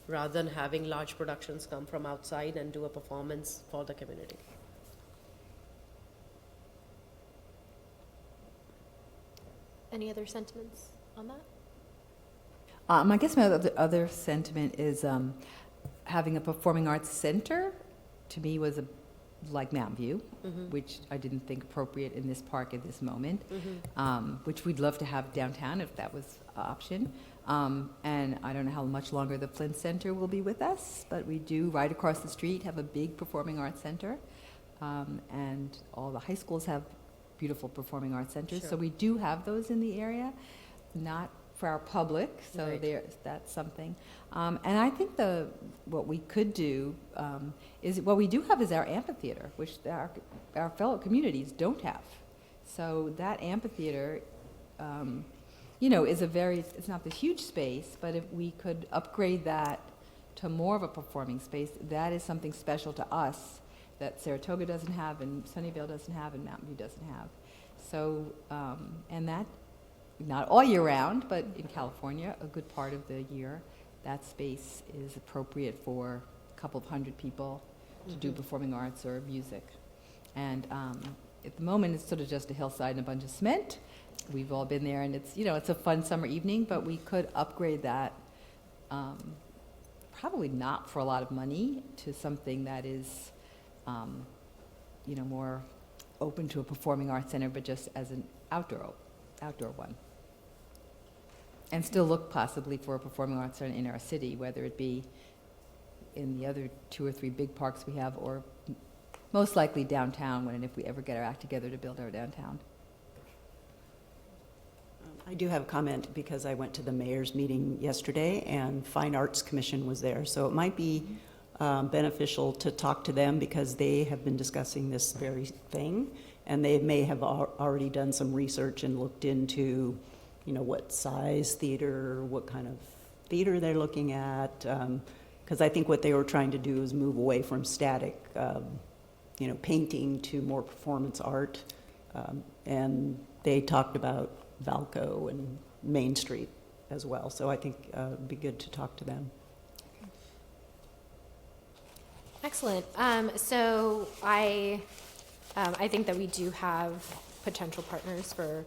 rather than having large productions come from outside and do a performance for the community. Any other sentiments on that? I guess my other sentiment is having a performing arts center, to me, was like Mountain View, which I didn't think appropriate in this park at this moment, which we'd love to have downtown if that was an option. And I don't know how much longer the Flint Center will be with us, but we do, right across the street, have a big performing arts center. And all the high schools have beautiful performing arts centers. Sure. So we do have those in the area, not for our public, so Right. that's something. And I think what we could do is, what we do have is our amphitheater, which our fellow communities don't have. So that amphitheater, is it's not this huge space, but if we could upgrade that to more of a performing space, that is something special to us that Saratoga doesn't have, and Sunnyvale doesn't have, and Mountain View doesn't have. So, and that, not all year round, but in California, a good part of the year, that space is appropriate for a couple of hundred people to do performing arts or music. And at the moment, it's sort of just a hillside and a bunch of cement. We've all been there, and it's a fun summer evening, but we could upgrade that, probably not for a lot of money, to something that is, more open to a performing arts center, but just as an outdoor one. And still look possibly for a performing arts center in our city, whether it be in the other 2 or 3 big parks we have, or most likely downtown, when and if we ever get our act together to build our downtown. I do have a comment because I went to the mayor's meeting yesterday and Fine Arts Commission was there. So it might be beneficial to talk to them because they have been discussing this very thing, and they may have already done some research and looked into, what size theater, what kind of theater they're looking at. Because I think what they were trying to do is move away from static, painting to more performance art. And they talked about Valco and Main Street as well. So I think it'd be good to talk to them. Excellent. So I think that we do have potential partners for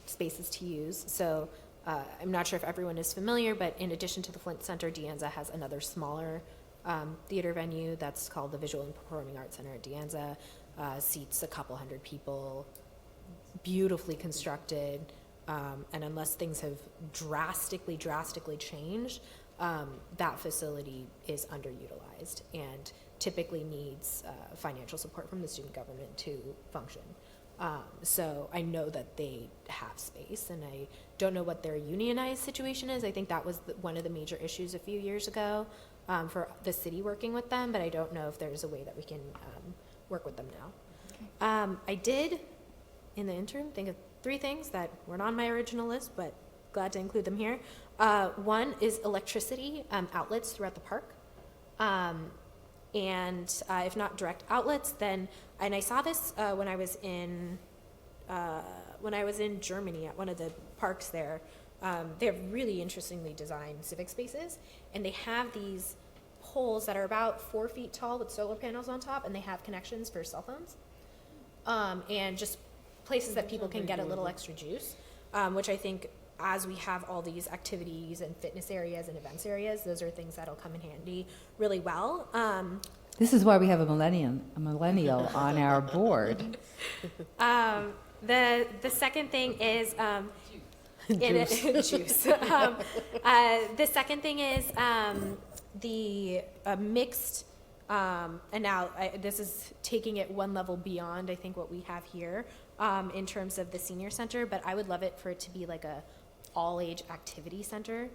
spaces to use. So I'm not sure if everyone is familiar, but in addition to the Flint Center, De Anza has another smaller theater venue that's called the Visual and Performing Arts Center at De Anza. Seats a couple hundred people, beautifully constructed, And unless things have drastically changed, that facility is underutilized and typically needs financial support from the student government to function. So I know that they have space, and I don't know what their unionized situation is. I think that was one of the major issues a few years ago for the city working with them, but I don't know if there's a way that we can work with them now. I did, in the interim, think of 3 things that weren't on my original list, but glad to include them here. One is electricity outlets throughout the park. And if not direct outlets, then, and I saw this when I was in Germany at one of the parks there. They have really interestingly designed civic spaces, and they have these poles that are about 4 feet tall with solar panels on top, and they have connections for cell phones, and just places that people can get a little extra juice, which I think, as we have all these activities and fitness areas and events areas, those are things that'll come in handy really well. This is why we have a millennial on our board. The second thing is juice. The second thing is the mixed. And now this is taking it one level beyond, I think, what we have here in terms of the senior center. But I would love it for it to be like a all-age activity center.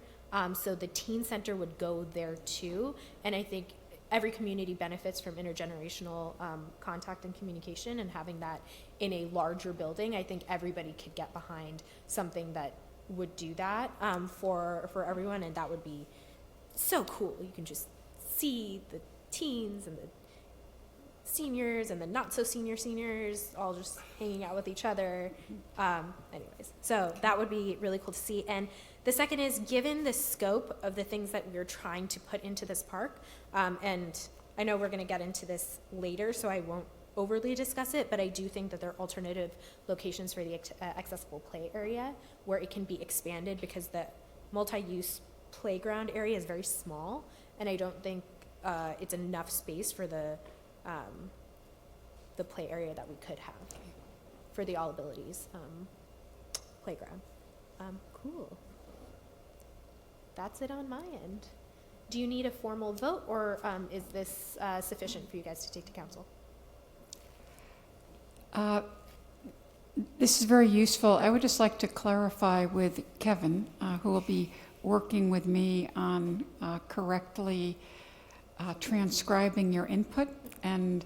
So the teen center would go there too. And I think every community benefits from intergenerational contact and communication, and having that in a larger building, I think everybody could get behind something that would do that for everyone, and that would be so cool. You can just see the teens and the seniors and the not so seniors all just hanging out with each other. Anyways, so that would be really cool to see. And the second is, given the scope of the things that we're trying to put into this park, and I know we're going to get into this later, so I won't overly discuss it, but I do think that there are alternative locations for the accessible play area where it can be expanded, because the multi-use playground area is very small, and I don't think it's enough space for the play area that we could have for the All Abilities playground. Cool. That's it on my end. Do you need a formal vote, or is this sufficient for you guys to take to council? This is very useful. I would just like to clarify with Kevin, who will be working with me on correctly transcribing your input, and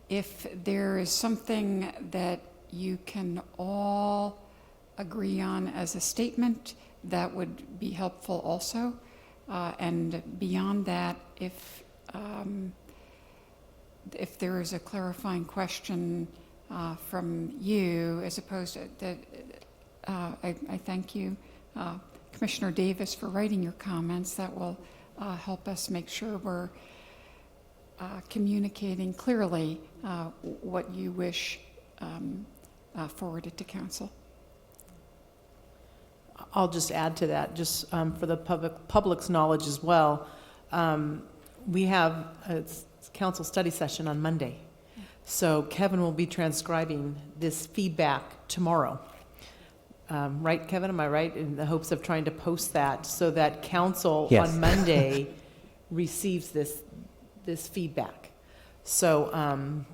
if there is something that you can all agree on as a statement, that would be helpful also. And beyond that, if there is a clarifying question from you, as opposed to that, I thank you, Commissioner Davis, for writing your comments. That will help us make sure we're communicating clearly what you wish forwarded to council. I'll just add to that, just for the public's knowledge as well. We have a council study session on Monday. So Kevin will be transcribing this feedback tomorrow. Right, Kevin? Am I right? In the hopes of trying to post that so that council Yes. on Monday receives this feedback. So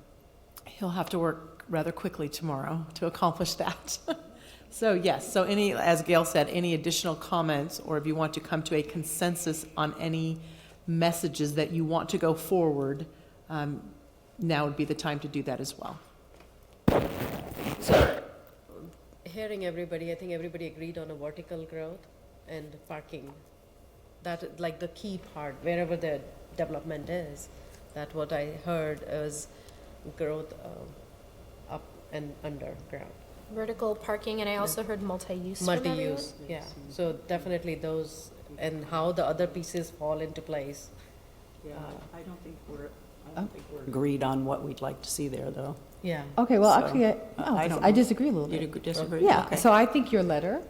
he'll have to work rather quickly tomorrow to accomplish that. So yes, so as Gail said, any additional comments, or if you want to come to a consensus on any messages that you want to go forward, now would be the time to do that as well. So, hearing everybody, I think everybody agreed on a vertical growth and parking. That, like, the key part, wherever the development is, that what I heard is growth up and underground. Vertical parking, and I also heard multi-use. from Multi-use, yeah. So definitely those, and how the other pieces fall into place. Yeah, I don't think we're agreed on what we'd like to see there, though. Yeah. Okay, well, So, actually, I don't I know. disagree a little You bit. disagree? Yeah, Okay. so I think your letter,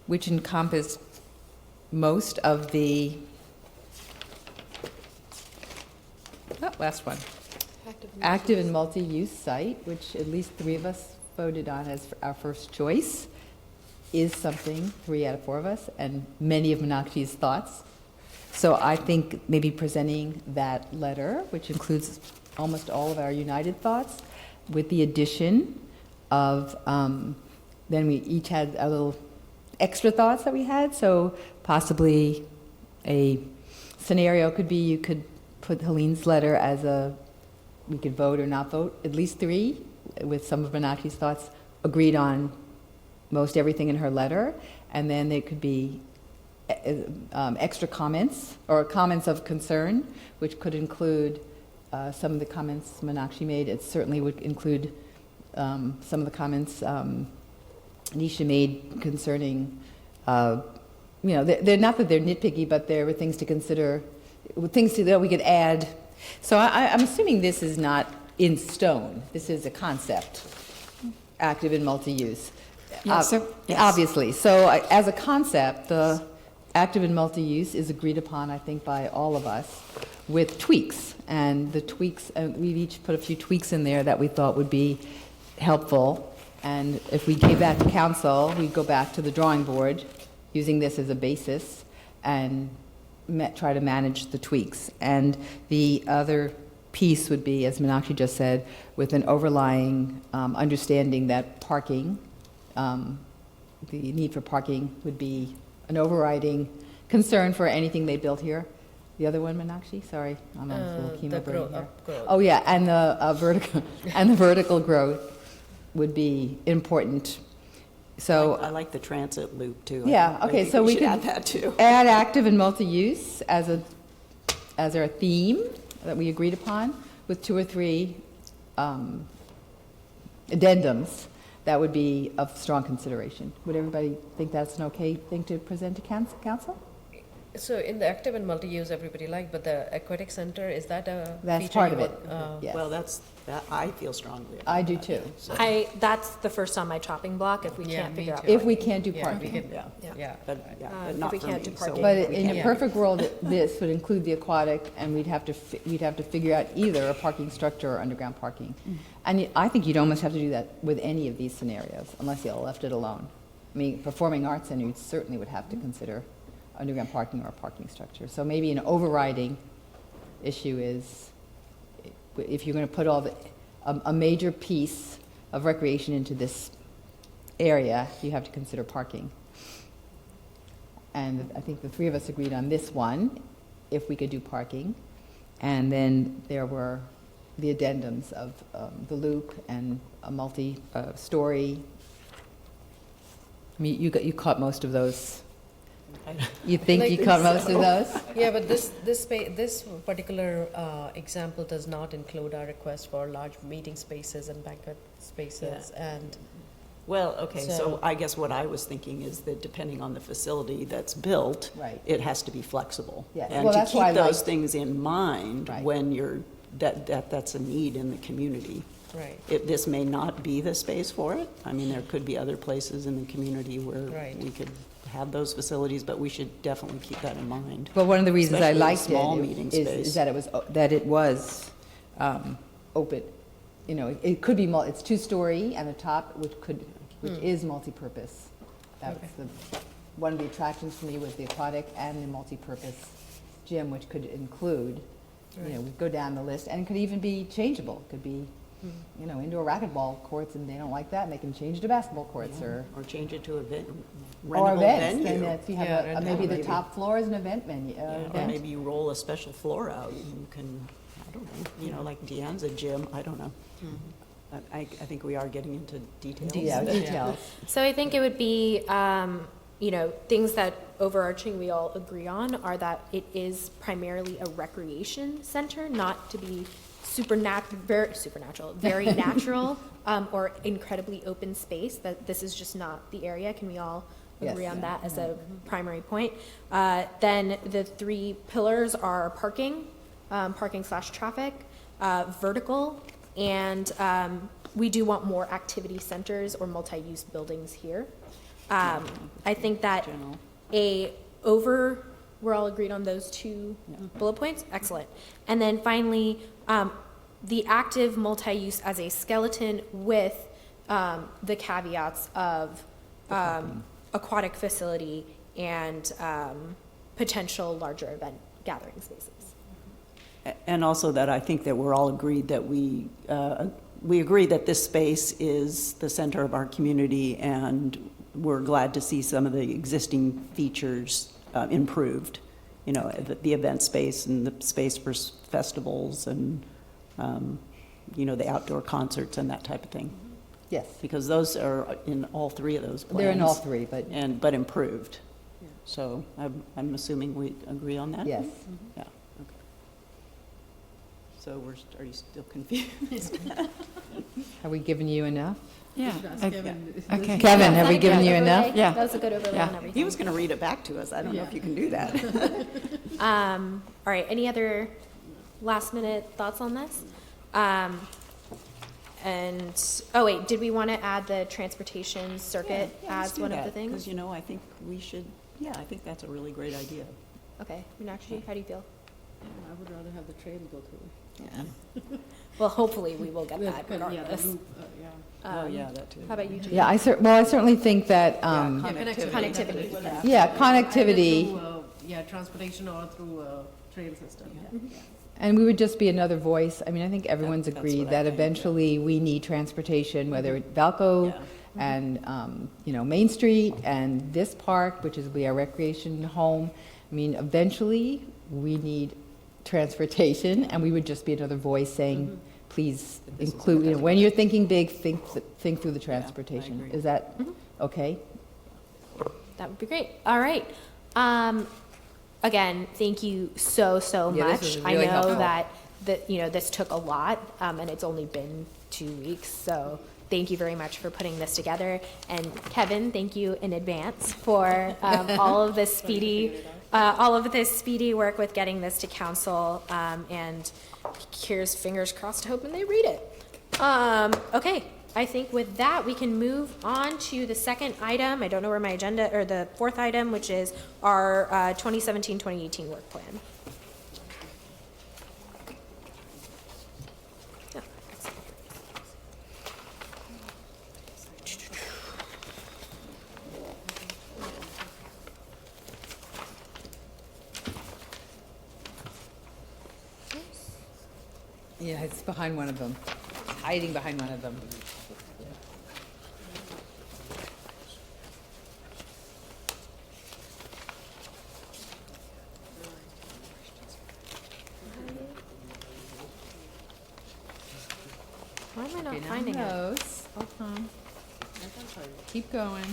which encompassed most of the, last one, active and multi-use site, which at least 3 of us voted on as our first choice, is something, 3 out of 4 of us, and many of Meenakshi's thoughts. So I think maybe presenting that letter, which includes almost all of our united thoughts, with the addition of, then we each had a little extra thoughts that we had. So possibly a scenario could be you could put Helene's letter as we could vote or not vote, at least 3, with some of Meenakshi's thoughts agreed on most everything in her letter. And then there could be extra comments or comments of concern, which could include some of the comments Meenakshi made. It certainly would include some of the comments Nisha made concerning, they're not that they're nitpicky, but there were things to consider, that we could add. So I'm assuming this is not in stone. This is a concept, active and multi-use. Yes, yes. Obviously. So as a concept, the active and multi-use is agreed upon, I think, by all of us, with tweaks. And the tweaks, we've each put a few tweaks in there that we thought would be helpful. And if we gave that to council, we'd go back to the drawing board, using this as a basis, and try to manage the tweaks. And the other piece would be, as Meenakshi just said, with an overlying understanding that parking, the need for parking would be an overriding concern for anything they built here. The other one, Meenakshi? Sorry, I'm on a little chemo brain here. Growth. Oh yeah, and the vertical growth would be important. So I like the transit loop too. yeah, I okay, think so we should could add that too. add active and multi-use as our theme that we agreed upon, with 2 or 3 addendums that would be of strong consideration. Would everybody think that's an okay thing to present to council? So in the active and multi-use, everybody liked, but the aquatic center, is that a That's feature part you of it. want, Yes. Well, that I feel strongly about I do that. too. So, That's the first on my chopping block if we Yeah, can't me figure out. too. If we can't do Yeah, parking. we can- yeah, yeah. but if not we for can't me. do so parking. But we in a can't- perfect world, this would include the aquatic, and we'd have to figure out either a parking structure or underground parking. And I think you'd almost have to do that with any of these scenarios, unless you left it alone. I mean, performing arts center, you certainly would have to consider underground parking or a parking structure. So maybe an overriding issue is, if you're going to put a major piece of recreation into this area, you have to consider parking. And I think the 3 of us agreed on this one, if we could do parking. And then there were the addendums of the loop and a multi-story. I mean, you caught most of those. You think Like you caught most of those? Yeah, but this particular example does not include our request for large meeting spaces and banquet spaces and. Well, okay, so So- I guess what I was thinking is that depending on the facility that's built, Right. it has to be flexible. Yes. And Well, to that's why I keep those liked- things in mind Right. when that's a need in the community. Right. This may not be the space for it. I mean, there could be other places in the community where Right. we could have those facilities, but we should definitely keep that in mind. But one of the reasons I Especially a liked small meeting it space. is that it was open. You know, it could be, it's 2-story and the top, which is multi-purpose. That was one of the attractions for me was the aquatic and the multi-purpose gym, which could include, we go down the list, and it could even be changeable. It could be, indoor racquetball courts, and they don't like that, and they can change to basketball courts or change it to a or rentable events. Then venue. that's, you have Yeah, maybe the maybe. top floor is an event menu. Yeah, or event. maybe you roll a special floor out and you can, I don't know, like Deanne's a gym, I don't know. But I think we are getting into details. Yeah, details. So I think it would be, things that overarching we all agree on are that it is primarily a recreation center, not to be very natural, or incredibly open space, that this is just not the area. Can we all agree Yes. on that as a primary point? Then the 3 pillars are parking, parking/traffic, vertical, and we do want more activity centers or multi-use buildings here. I think that General. we're all agreed on those 2 bullet points. Excellent. And then finally, the active multi-use as a skeleton with the caveats of aquatic facility and potential larger event gathering spaces. And also that I think that we're all agreed that we agree that this space is the center of our community, and we're glad to see some of the existing features improved. You know, the event space and the space for festivals and, you know, the outdoor concerts and that type of thing. Yes, Because those are in all three of those plans. they're in all three, but But improved. So I'm assuming we agree on that? yes. Yeah, okay. So are you still confused? Have we given you enough? Yeah. Okay. Kevin, have we given you Overlay? enough? Yeah. That was a good overlay Yeah. on everything. He was going to read it back to us. I don't know if you can do that. All right, any other last minute thoughts on this? Oh wait, did we want to add the transportation circuit as one of the things? Because, you know, I think we should, I think that's a really great idea. Okay, Meenakshi, how do you feel? I would rather have the trail go through. Well, hopefully we will get that regardless. Oh, yeah, that too. How about you, Judy? Yeah, I certainly think that, Connectivity. yeah, connectivity, Yeah, transportation or through a trail system. and we would just be another voice. I mean, I think everyone's That's agreed what I that think, eventually we need transportation, whether it's Valco Yeah. and, you know, Main Street and this park, which is will be our recreation home. I mean, eventually, we need transportation, and we would just be another voice saying, please This is include, you know, what when you're thinking big, think through the I transportation. agree. Is that okay? That would be great. All right. Again, thank you so Yeah, much. this was I really know helpful. that you know this took a lot, and it's only been 2 weeks. So thank you very much for putting this together. And Kevin, thank you in advance for all of this speedy work with getting this to council. And here's fingers crossed, hoping they read it. Okay. I think with that, we can move on to the second item. I don't know where my agenda, or the fourth item, which is our 2017-2018 work plan. Yeah, excellent. Yeah, it's behind one of them, hiding behind one of them. Why am I not Okay, now finding it? those. Hold on. Keep going.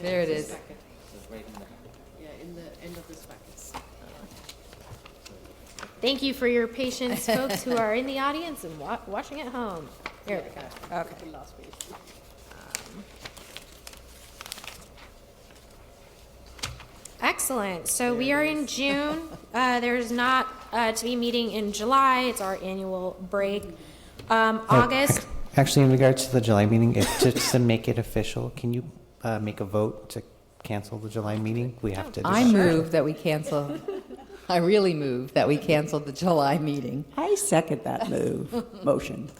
There it is. Yeah, in the end of this packet. Thank you for your patience, folks who are in the audience and watching at home. Here we go. Okay. The last page. Excellent. So we are in June. There's not to be meeting in July. It's our annual break. August. Actually, in regards to the July meeting, just to make it official, can you make a vote to cancel the July meeting? We have to. I move that we cancel, I really move that we cancel the July meeting. I second that motion.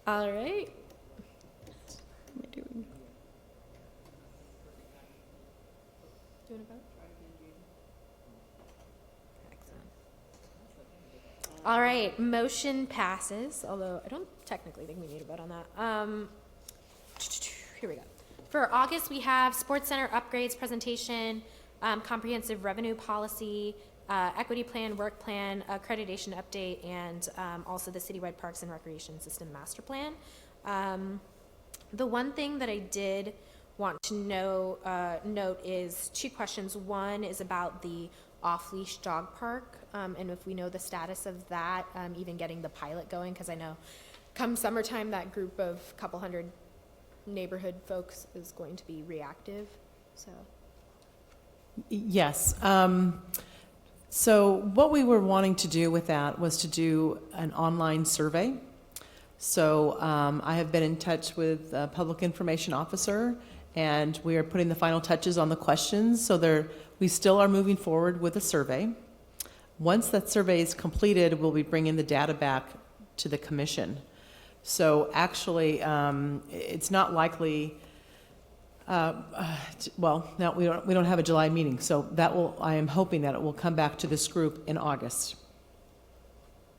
All right. All right, motion passes, although I don't technically think we need a vote on that. Here we go. For August, we have Sports Center upgrades presentation, comprehensive revenue policy, equity plan, work plan, accreditation update, and also the citywide parks and recreation system master plan. The one thing that I did want to note is 2 questions. One is about the off-leash dog park, and if we know the status of that, even getting the pilot going, because I know come summertime, that group of couple hundred neighborhood folks is going to be reactive, so. Yes. So what we were wanting to do with that was to do an online survey. So I have been in touch with a public information officer, and we are putting the final touches on the questions. So we still are moving forward with a survey. Once that survey is completed, we'll be bringing the data back to the commission. So actually, it's not likely, well, no, we don't have a July meeting, so that will, I am hoping that it will come back to this group in August.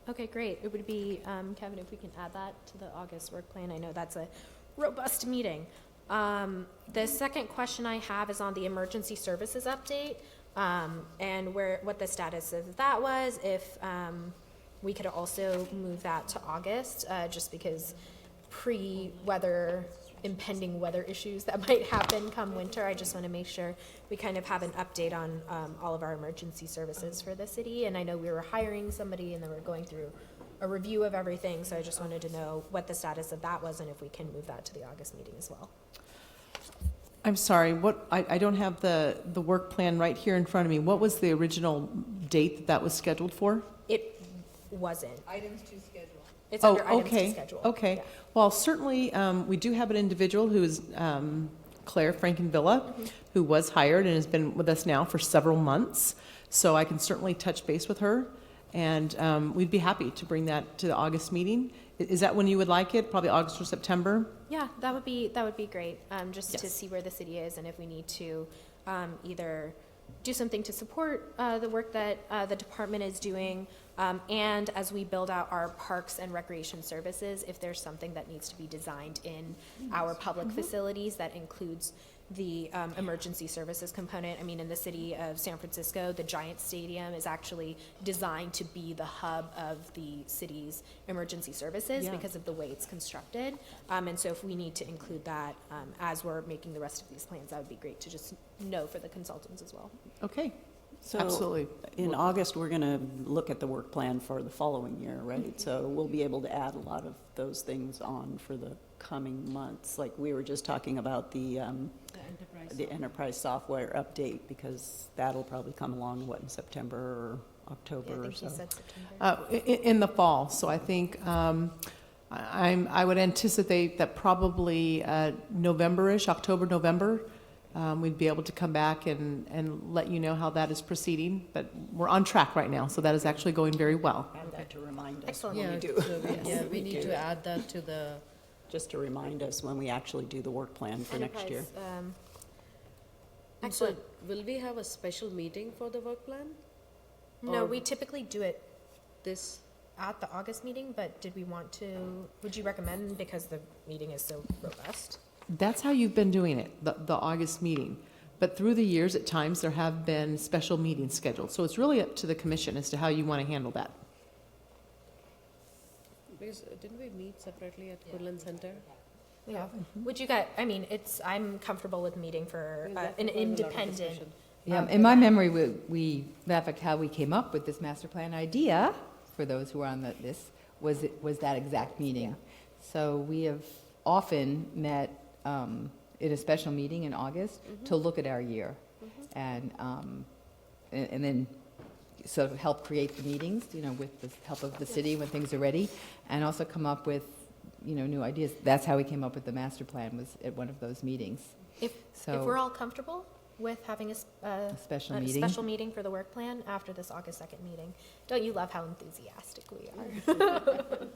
Okay, great. It would be, Kevin, if we can add that to the August work plan. I know that's a robust meeting. The second question I have is on the emergency services update, and what the status of that was, if we could also move that to August, just because impending weather issues that might happen come winter. I just want to make sure we kind of have an update on all of our emergency services for the city. And I know we were hiring somebody and then we're going through a review of everything. So I just wanted to know what the status of that was and if we can move that to the August meeting as well. I'm sorry, I don't have the work plan right here in front of me. What was the original date that was scheduled for? It wasn't. Items to schedule. It's under items to schedule. Okay. Yeah. Well, certainly, we do have an individual who is Claire Frankenvilla, who was hired and has been with us now for several months. So I can certainly touch base with her, and we'd be happy to bring that to the August meeting. Is that when you would like it? Probably August or September? Yeah, that would be great, just to Yes. see where the city is and if we need to either do something to support the work that the department is doing, and as we build out our parks and recreation services, if there's something that needs to be designed in our public facilities that includes the emergency services component. I mean, in the city of San Francisco, the Giant Stadium is actually designed to be the hub of the city's emergency services Yeah. because of the way it's constructed. And so if we need to include that as we're making the rest of these plans, that would be great to just know for the consultants as well. Okay, So absolutely. in August, we're going to look at the work plan for the following year, right? So we'll be able to add a lot of those things on for the coming months. Like we were just talking about the enterprise software update, because that'll probably come along, what, in September or Yeah, October I or think so? he said September. In the fall, so I think I would anticipate that probably November-ish, October, November, we'd be able to come back and let you know how that is proceeding. But we're on track right now, so that is actually going very well. Add that to remind us Excellent. when Yeah, we do. so we need to add that to the, Just to remind us when we actually do the work plan for next year. Enterprise, so excellent. will we have a special meeting for the work plan? No, Or- we typically do it This, at the August meeting, but did we want to, would you recommend, because the meeting is so robust? That's how you've been doing it, the August meeting. But through the years, at times, there have been special meetings scheduled. So it's really up to the commission as to how you want to handle that. because didn't we meet separately at Woodland Center? Yeah. Would you guys, I mean, I'm comfortable with meeting for Because that an was a lot of independent. discussion. Yeah, in my memory, matter of fact, how we came up with this master plan idea, for those who are on this, was that exact meeting. So we have often met in a special meeting in August to look at our year, and then sort of help create the meetings, with the help of the city when things are ready, and also come up with, new ideas. That's how we came up with the master plan, was at one of those meetings. If So we're all comfortable with having a special a meeting. special meeting for the work plan after this August 2nd meeting, don't you love how enthusiastic we are?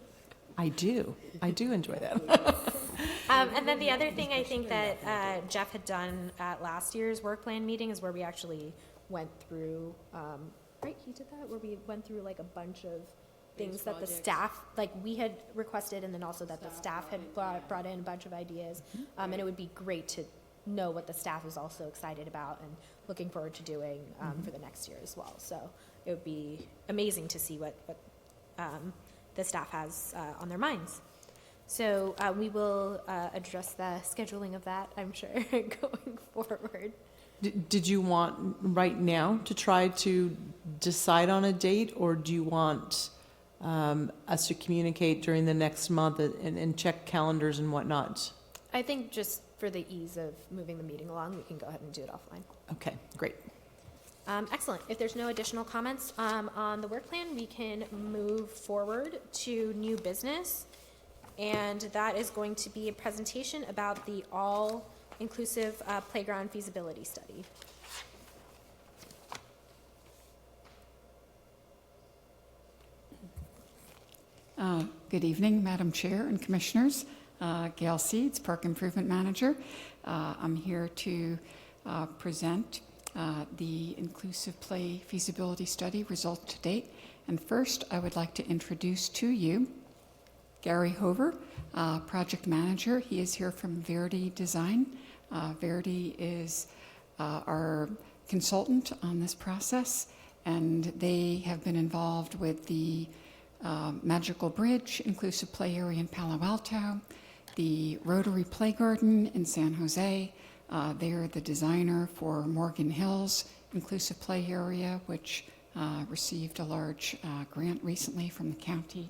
I do enjoy that. And then the other thing I think that Jeff had done at last year's work plan meeting is where we actually went through, right, he did that, where we went through like a bunch of things that the staff, like we had requested, and then also that the staff had brought in a bunch of ideas. And it would be great to know what the staff is also excited about and looking forward to doing for the next year as well. So it would be amazing to see what the staff has on their minds. So we will address the scheduling of that, I'm sure, going forward. Did you want right now to try to decide on a date, or do you want us to communicate during the next month and check calendars and whatnot? I think just for the ease of moving the meeting along, we can go ahead and do it offline. Okay, great. Excellent. If there's no additional comments on the work plan, we can move forward to new business. And that is going to be a presentation about the all-inclusive playground feasibility study. Good evening, Madam Chair and Commissioners. Gail Seeds, Park Improvement Manager. I'm here to present the Inclusive Play Feasibility Study results to date. And first, I would like to introduce to you Gary Hover, Project Manager. He is here from Verdi Design. Verdi is our consultant on this process, and they have been involved with the Magical Bridge Inclusive Play Area in Palo Alto, the Rotary Play Garden in San Jose. They're the designer for Morgan Hills Inclusive Play Area, which received a large grant recently from the county.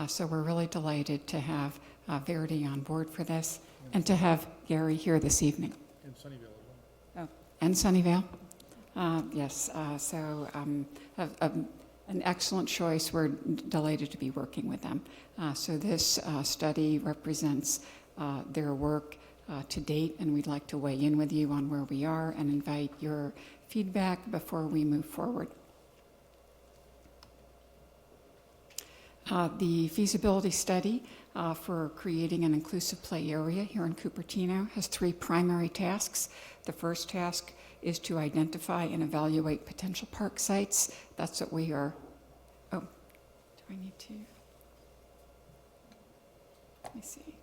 So we're really delighted to have Verdi on board for this and to have Gary here this evening. And Sunnyvale as well. Oh, and Sunnyvale. Yes, an excellent choice. We're delighted to be working with them. So this study represents their work to date, and we'd like to weigh in with you on where we are and invite your feedback before we move forward. The feasibility study for creating an inclusive play area here in Cupertino has 3 primary tasks. The first task is to identify and evaluate potential park sites. That's what we are. Oh, do I need to? Let me see.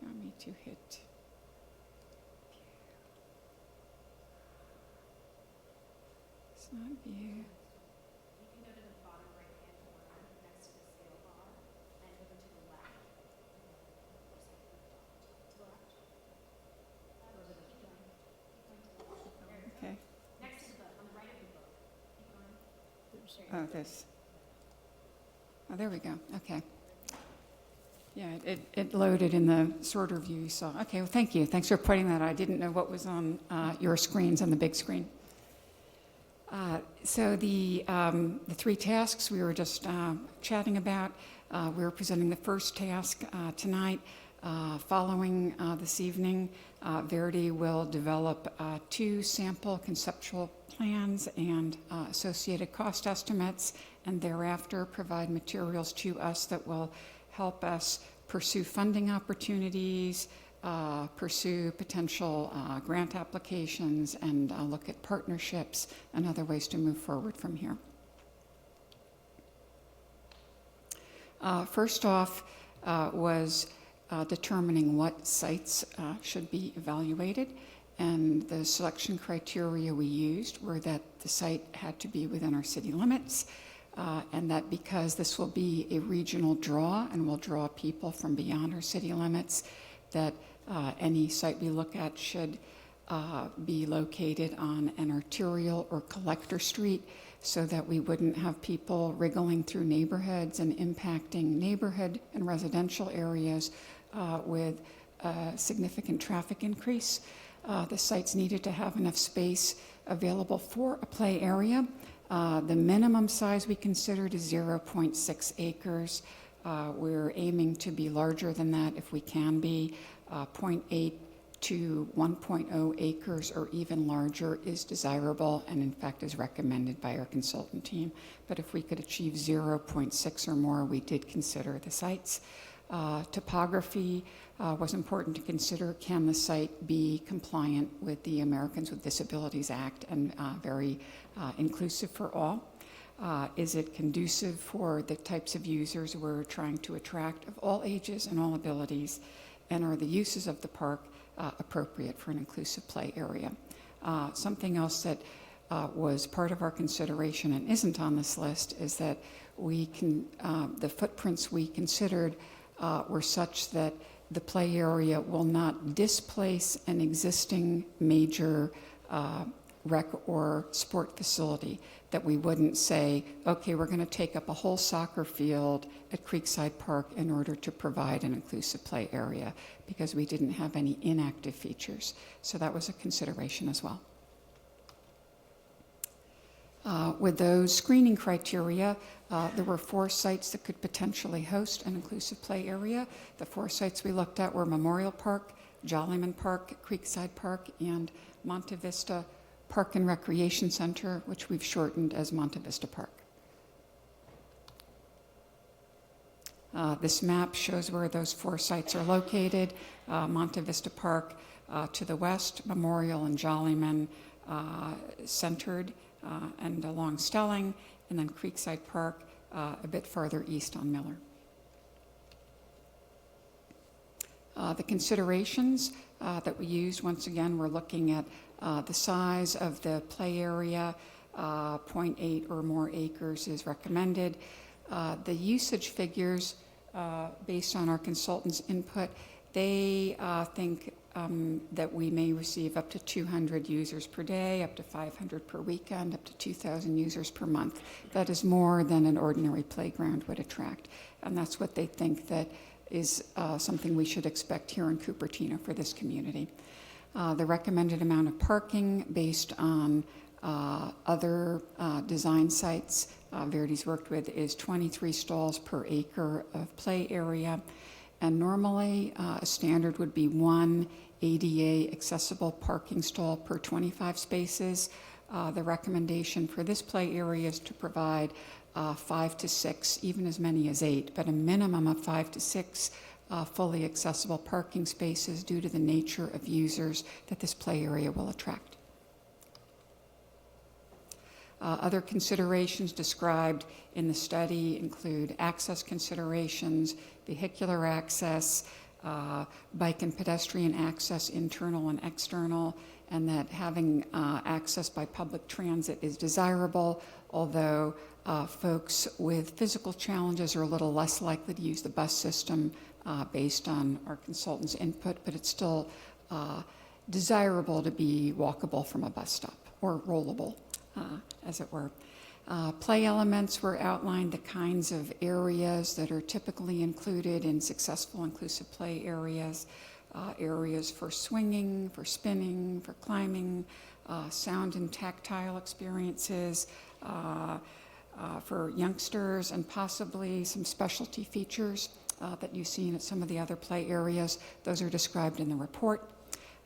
You want me to hit? It's not view. Okay. Next to the, on the right of the book. Oh, this. Oh, there we go. Okay. Yeah, it loaded in the sorter view you saw. Okay, well, thank you. Thanks for pointing that out. I didn't know what was on your screens, on the big screen. So the 3 tasks we were just chatting about, we're presenting the first task tonight. Following this evening, Verdi will develop 2 sample conceptual plans and associated cost estimates, and thereafter provide materials to us that will help us pursue funding opportunities, pursue potential grant applications, and look at partnerships and other ways to move forward from here. First off was determining what sites should be evaluated, and the selection criteria we used were that the site had to be within our city limits, and that because this will be a regional draw and will draw people from beyond our city limits, that any site we look at should be located on an arterial or collector street, so that we wouldn't have people wriggling through neighborhoods and impacting neighborhood and residential areas with a significant traffic increase. The sites needed to have enough space available for a play area. The minimum size we considered is 0.6 acres. We're aiming to be larger than that if we can be. 0.8 to 1.0 acres or even larger is desirable, and in fact is recommended by our consultant team. But if we could achieve 0.6 or more, we did consider the sites. Topography was important to consider. Can the site be compliant with the Americans with Disabilities Act and very inclusive for all? Is it conducive for the types of users we're trying to attract of all ages and all abilities? And are the uses of the park appropriate for an inclusive play area? Something else that was part of our consideration and isn't on this list is that the footprints we considered were such that the play area will not displace an existing major rec or sport facility, that we wouldn't say, okay, we're going to take up a whole soccer field at Creekside Park in order to provide an inclusive play area, because we didn't have any inactive features. So that was a consideration as well. With those screening criteria, there were 4 sites that could potentially host an inclusive play area. The 4 sites we looked at were Memorial Park, Jollyman Park, Creekside Park, and Monte Vista Park and Recreation Center, which we've shortened as Monte Vista Park. This map shows where those 4 sites are located. Monte Vista Park to the west, Memorial and Jollyman centered and along Stelling, and then Creekside Park a bit farther east on Miller. The considerations that we used, once again, we're looking at the size of the play area, 0.8 or more acres is recommended. The usage figures, based on our consultants' input, they think that we may receive up to 200 users per day, up to 500 per weekend, up to 2,000 users per month. That is more than an ordinary playground would attract. And that's what they think that is something we should expect here in Cupertino for this community. The recommended amount of parking based on other design sites Verity's worked with is 23 stalls per acre of play area. And normally a standard would be 1 ADA accessible parking stall per 25 spaces. The recommendation for this play area is to provide 5 to 6, even as many as 8, but a minimum of 5 to 6 fully accessible parking spaces due to the nature of users that this play area will attract. Other considerations described in the study include access considerations, vehicular access, bike and pedestrian access, internal and external, and that having access by public transit is desirable, although folks with physical challenges are a little less likely to use the bus system based on our consultants' input, but it's still desirable to be walkable from a bus stop, or rollable, as it were. Play elements were outlined, the kinds of areas that are typically included in successful inclusive play areas, areas for swinging, for spinning, for climbing, sound and tactile experiences, for youngsters, and possibly some specialty features that you've seen at some of the other play areas. Those are described in the report.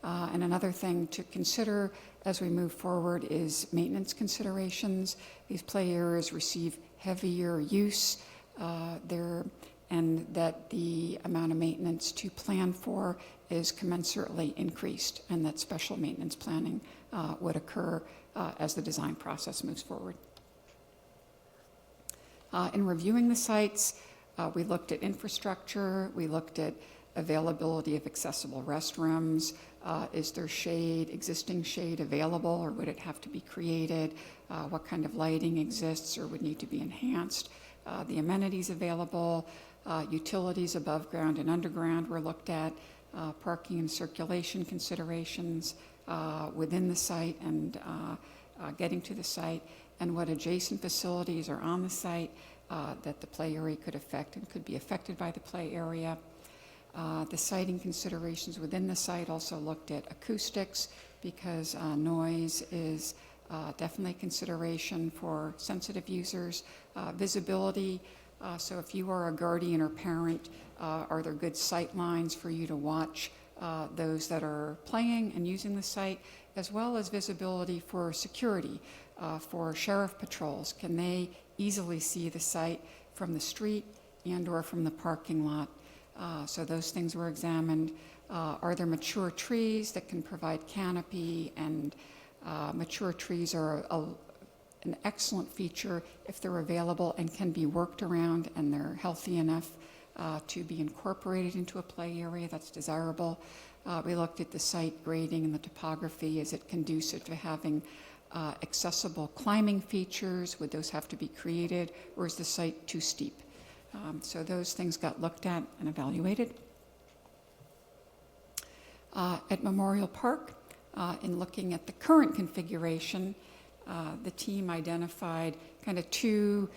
And another thing to consider as we move forward is maintenance considerations. These play areas receive heavier use and that the amount of maintenance to plan for is commensurately increased, and that special maintenance planning would occur as the design process moves forward. In reviewing the sites, we looked at infrastructure, we looked at availability of accessible restrooms. Is there shade, existing shade available, or would it have to be created? What kind of lighting exists or would need to be enhanced? The amenities available, utilities above ground and underground were looked at, parking and circulation considerations within the site and getting to the site, and what adjacent facilities are on the site that the play area could affect and could be affected by the play area. The siting considerations within the site also looked at acoustics, because noise is definitely a consideration for sensitive users. Visibility, so if you are a guardian or parent, are there good sight lines for you to watch those that are playing and using the site, as well as visibility for security, for sheriff patrols. Can they easily see the site from the street and or from the parking lot? So those things were examined. Are there mature trees that can provide canopy? And mature trees are an excellent feature if they're available and can be worked around and they're healthy enough to be incorporated into a play area that's desirable. We looked at the site grading and the topography. Is it conducive to having accessible climbing features? Would those have to be created, or is the site too steep? So those things got looked at and evaluated. At Memorial Park, in looking at the current configuration, the team identified kind of 2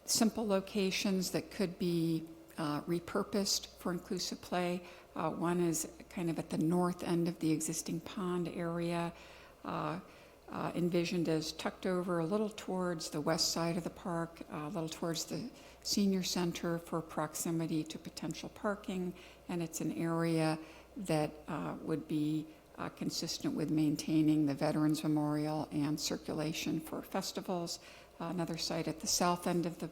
simple locations that could be repurposed for inclusive play. One is kind of at the north end of the existing pond area, envisioned as tucked over a little towards the west side of the park, a little towards the senior center for proximity to potential parking, and it's an area that would be consistent with maintaining the Veterans Memorial and circulation for festivals. Another site at the south end of the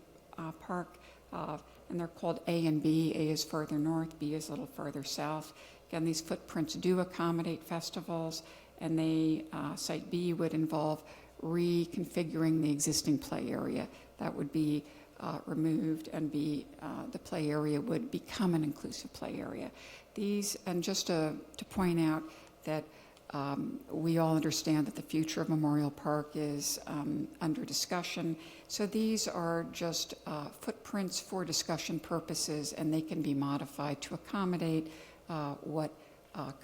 park and they're called A and B. A is further north, B is a little further south. Again, these footprints do accommodate festivals, and Site B would involve reconfiguring the existing play area. That would be removed, and the play area would become an inclusive play area. And just to point out that we all understand that the future of Memorial Park is under discussion. So these are just footprints for discussion purposes, and they can be modified to accommodate what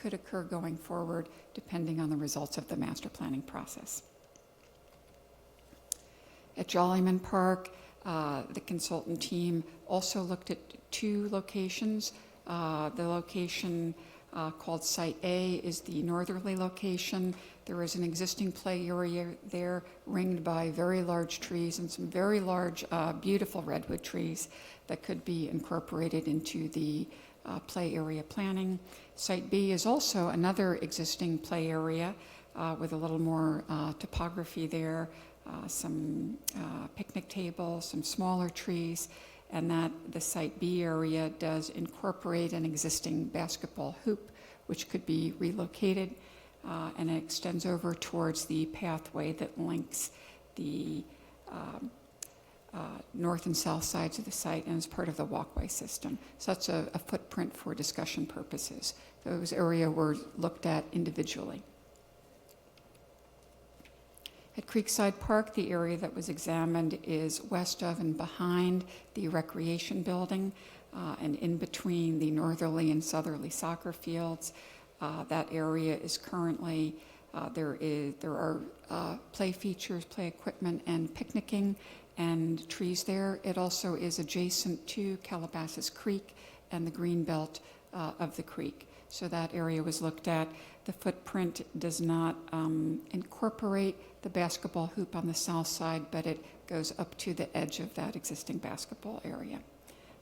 could occur going forward, depending on the results of the master planning process. At Jollyman Park, the consultant team also looked at 2 locations. The location called Site A is the northerly location. There is an existing play area there ringed by very large trees and some very large, beautiful redwood trees that could be incorporated into the play area planning. Site B is also another existing play area with a little more topography there, some picnic tables, some smaller trees, and that the Site B area does incorporate an existing basketball hoop, which could be relocated, and it extends over towards the pathway that links the north and south sides of the site and is part of the walkway system. So that's a footprint for discussion purposes. Those areas were looked at individually. At Creekside Park, the area that was examined is west of and behind the recreation building and in between the northerly and southerly soccer fields. That area is currently, there are play features, play equipment, and picnicking and trees there. It also is adjacent to Calabasas Creek and the green belt of the creek. So that area was looked at. The footprint does not incorporate the basketball hoop on the south side, but it goes up to the edge of that existing basketball area.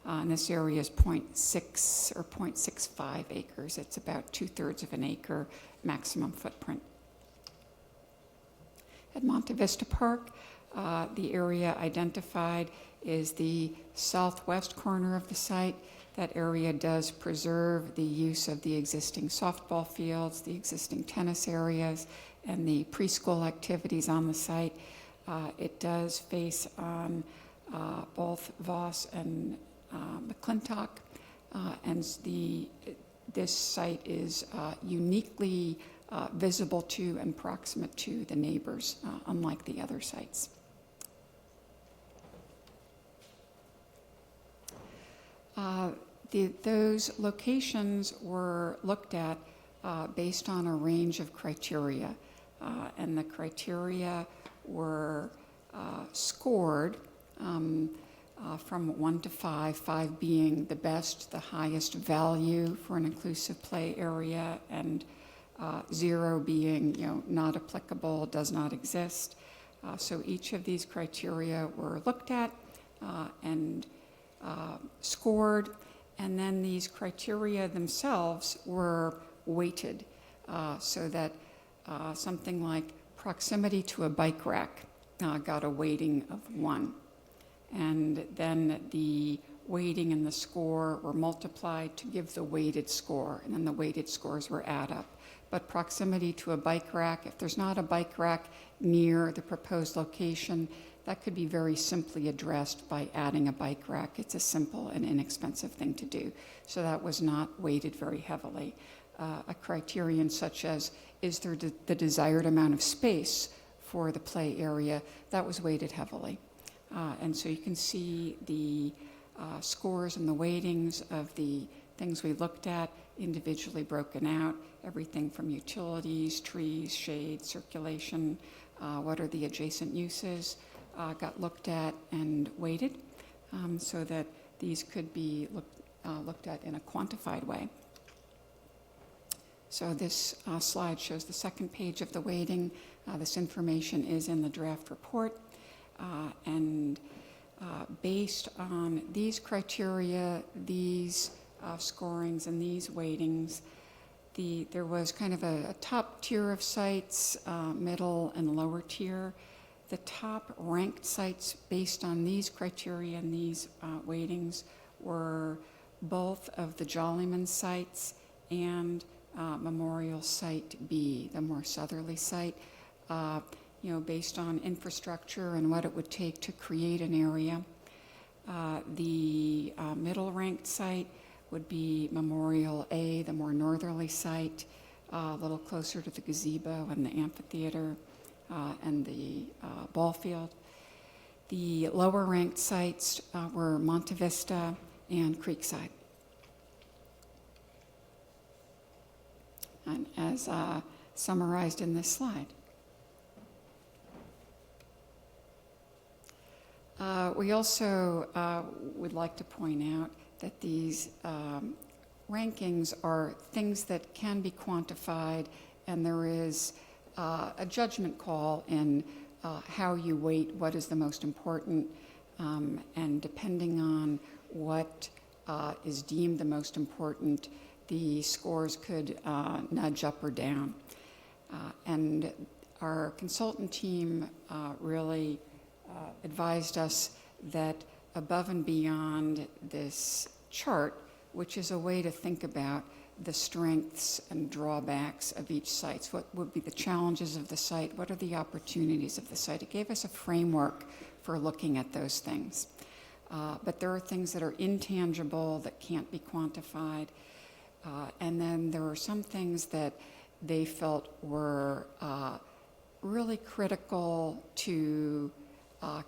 And this area is 0.6 or 0.65 acres. It's about 2/3 of an acre maximum footprint. At Monte Vista Park, the area identified is the southwest corner of the site. That area does preserve the use of the existing softball fields, the existing tennis areas, and the preschool activities on the site. It does face on both Voss and McClintock, and this site is uniquely visible to and proximate to the neighbors, unlike the other sites. Those locations were looked at based on a range of criteria, and the criteria were scored from 1 to 5, 5 being the best, the highest value for an inclusive play area, and 0 being, not applicable, does not exist. So each of these criteria were looked at and scored, and then these criteria themselves were weighted so that something like proximity to a bike rack got a weighting of 1. And then the weighting and the score were multiplied to give the weighted score, and then the weighted scores were add up. But proximity to a bike rack, if there's not a bike rack near the proposed location, that could be very simply addressed by adding a bike rack. It's a simple and inexpensive thing to do. So that was not weighted very heavily. A criterion such as, is there the desired amount of space for the play area, that was weighted heavily. And so you can see the scores and the weightings of the things we looked at individually broken out, everything from utilities, trees, shade, circulation, what are the adjacent uses, got looked at and weighted so that these could be looked at in a quantified way. So this slide shows the second page of the weighting. This information is in the draft report. And based on these criteria, these scorings, and these weightings, there was kind of a top tier of sites, middle and lower tier. The top ranked sites based on these criteria and these weightings were both of the Jollyman sites and Memorial Site B, the more southerly site, based on infrastructure and what it would take to create an area. The middle ranked site would be Memorial A, the more northerly site, a little closer to the gazebo and the amphitheater and the ball field. The lower ranked sites were Monte Vista and Creekside. And as summarized in this slide. We also would like to point out that these rankings are things that can be quantified, and there is a judgment call in how you weight what is the most important, and depending on what is deemed the most important, the scores could nudge up or down. And our consultant team really advised us that above and beyond this chart, which is a way to think about the strengths and drawbacks of each site, what would be the challenges of the site, what are the opportunities of the site. It gave us a framework for looking at those things. But there are things that are intangible that can't be quantified. And then there are some things that they felt were really critical to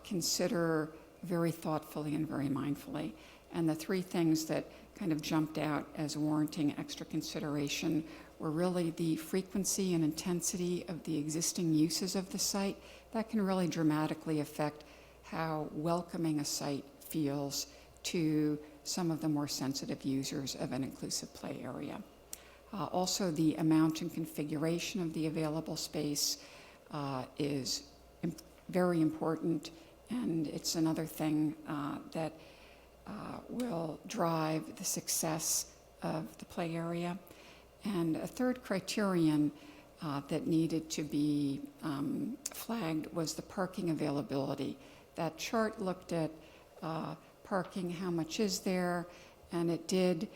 consider very thoughtfully and very mindfully. And the three things that kind of jumped out as warranting extra consideration were really the frequency and intensity of the existing uses of the site. That can really dramatically affect how welcoming a site feels to some of the more sensitive users of an inclusive play area. Also, the amount and configuration of the available space is very important, and it's another thing that will drive the success of the play area. And a third criterion that needed to be flagged was the parking availability. That chart looked at parking, how much is there, and it did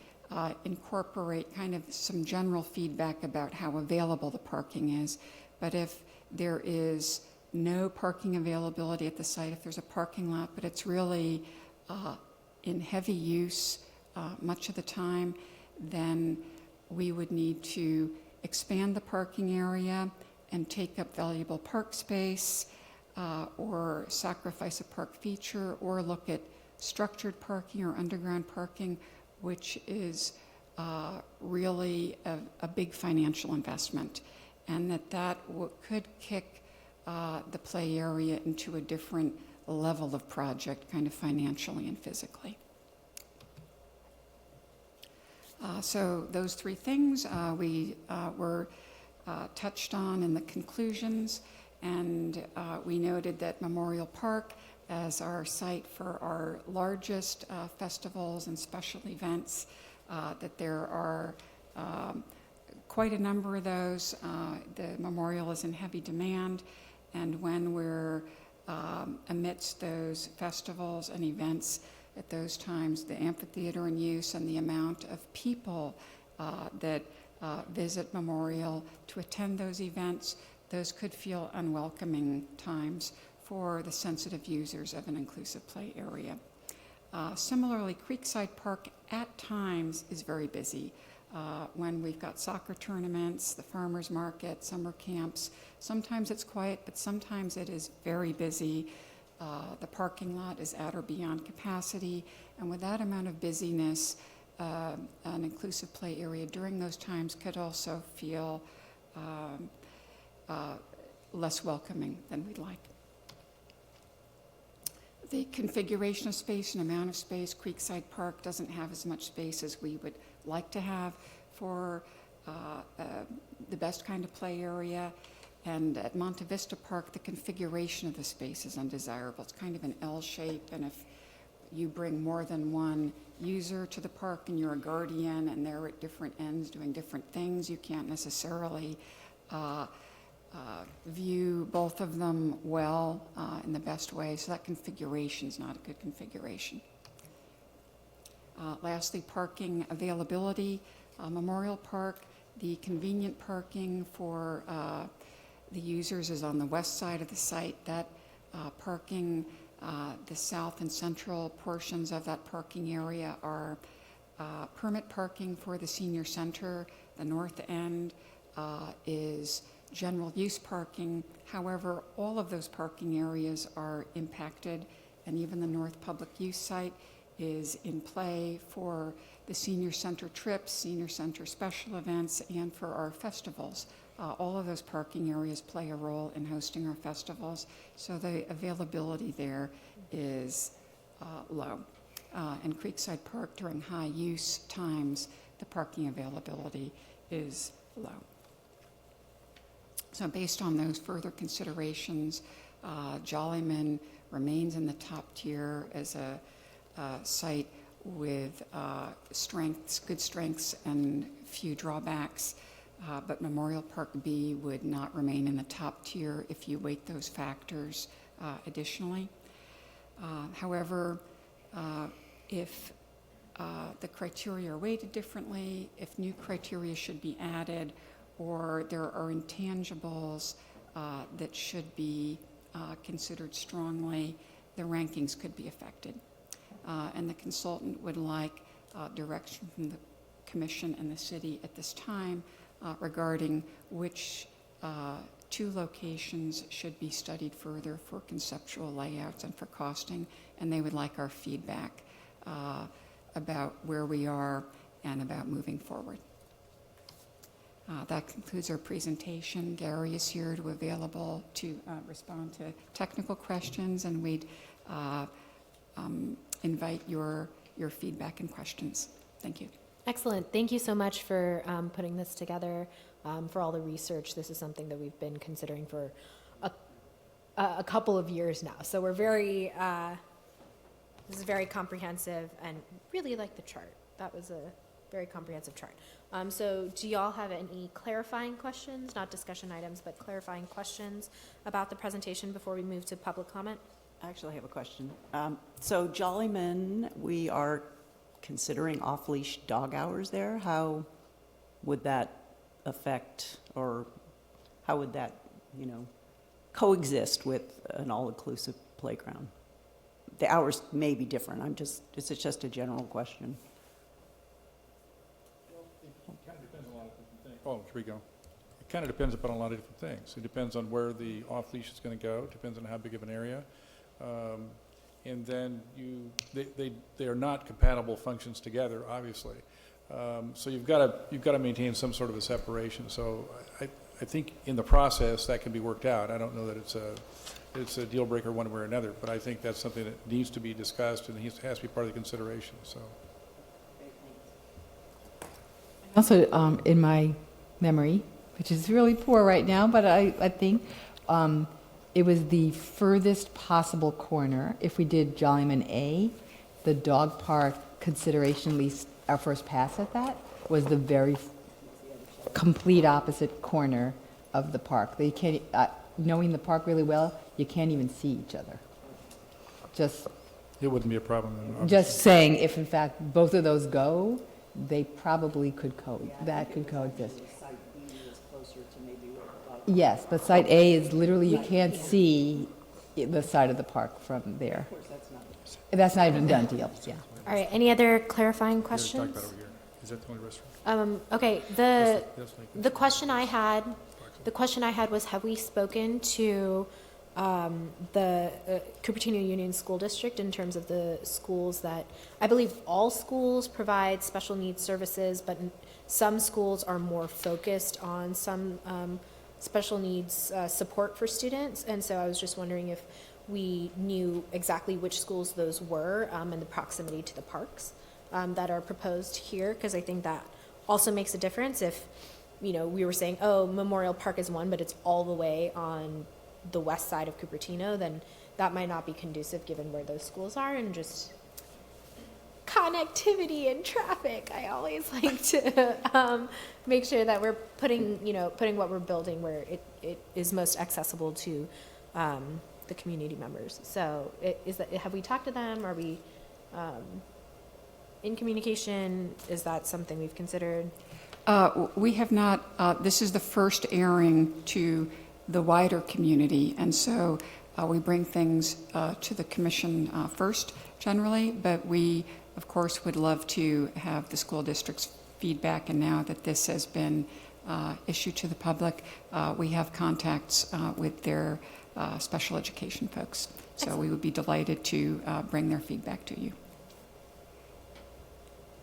incorporate kind of some general feedback about how available the parking is. But if there is no parking availability at the site, if there's a parking lot, but it's really in heavy use much of the time, then we would need to expand the parking area and take up valuable park space, or sacrifice a park feature, or look at structured parking or underground parking, which is really a big financial investment, and that could kick the play area into a different level of project, kind of financially and physically. So those three things we were touched on in the conclusions, and we noted that Memorial Park as our site for our largest festivals and special events, that there are quite a number of those. The Memorial is in heavy demand, and when we're amidst those festivals and events at those times, the amphitheater in use and the amount of people that visit Memorial to attend those events, those could feel unwelcoming times for the sensitive users of an inclusive play area. Similarly, Creekside Park at times is very busy. When we've got soccer tournaments, the farmers market, summer camps, sometimes it's quiet, but sometimes it is very busy. The parking lot is at or beyond capacity, and with that amount of busyness, an inclusive play area during those times could also feel less welcoming than we'd like. The configuration of space and amount of space, Creekside Park doesn't have as much space as we would like to have for the best kind of play area. And at Monte Vista Park, the configuration of the space is undesirable. It's kind of an L shape, and if you bring more than one user to the park and you're a guardian and they're at different ends doing different things, you can't necessarily view both of them well in the best way, so that configuration is not a good configuration. Lastly, parking availability. Memorial Park, the convenient parking for the users is on the west side of the site. That parking, the south and central portions of that parking area are permit parking for the senior center. The north end is general use parking. However, all of those parking areas are impacted, and even the north public use site is in play for the senior center trips, senior center special events, and for our festivals. All of those parking areas play a role in hosting our festivals, so the availability there is low. In Creekside Park during high use times, the parking availability is low. So based on those further considerations, Jollyman remains in the top tier as a site with good strengths and few drawbacks, but Memorial Park B would not remain in the top tier if you weight those factors additionally. However, if the criteria are weighted differently, if new criteria should be added, or there are intangibles that should be considered strongly, the rankings could be affected. And the consultant would like direction from the commission and the city at this time regarding which two locations should be studied further for conceptual layouts and for costing, and they would like our feedback about where we are and about moving forward. That concludes our presentation. Gary is here to available to respond to technical questions, and we'd invite your feedback and questions. Thank you. Excellent. Thank you so much for putting this together, for all the research. This is something that we've been considering for a couple of years now. So we're very, this is very comprehensive, and really like the chart. That was a very comprehensive chart. So do y'all have any clarifying questions, not discussion items, but clarifying questions about the presentation before we move to public comment? I actually have a question. So Jollyman, we are considering off-leash dog hours there. How would that affect, or how would that, coexist with an all-inclusive playground? The hours may be different. It's just a general question. It kind of depends on a lot of different things. Oh, here we go. It kind of depends upon a lot of different things. It depends on where the off-leash is going to go. It depends on how big of an area. And then they are not compatible functions together, obviously. So you've got to maintain some sort of a separation. So I think in the process that can be worked out. I don't know that it's a deal breaker one way or another, but I think that's something that needs to be discussed and has to be part of the consideration. So. Also, in my memory, which is really poor right now, but I think it was the furthest possible corner. If we did Jollyman A, the dog park consideration, at least our first pass at that, was the very complete opposite corner of the park. They can't, knowing the park really well, you can't even see each other. It wouldn't be a problem then, obviously. Just saying, if in fact both of those go, they probably could coexist. Yes, but site A is literally, you can't see the side of the park from there. That's not even a done deal, yeah. All right, any other clarifying Talk about questions? over here. Is that the only restaurant? Okay, the question I had was, have we spoken to the Cupertino Union School District in terms of the schools that, I believe all schools provide special needs services, but some schools are more focused on some special needs support for students, and so I was just wondering if we knew exactly which schools those were and the proximity to the parks that are proposed here, because I think that also makes a difference if, we were saying, oh, Memorial Park is one, but it's all the way on the west side of Cupertino, then that might not be conducive given where those schools are, and just connectivity and traffic. I always like to make sure that we're putting what we're building where it is most accessible to the community members. So have we talked to them? Are we in communication? Is that something we've considered? We have not, this is the first airing to the wider community, and so we bring things to the commission first generally, but we, of course, would love to have the school district's feedback, and now that this has been issued to the public, we have contacts with their special education folks. So we would be delighted to bring their feedback to you.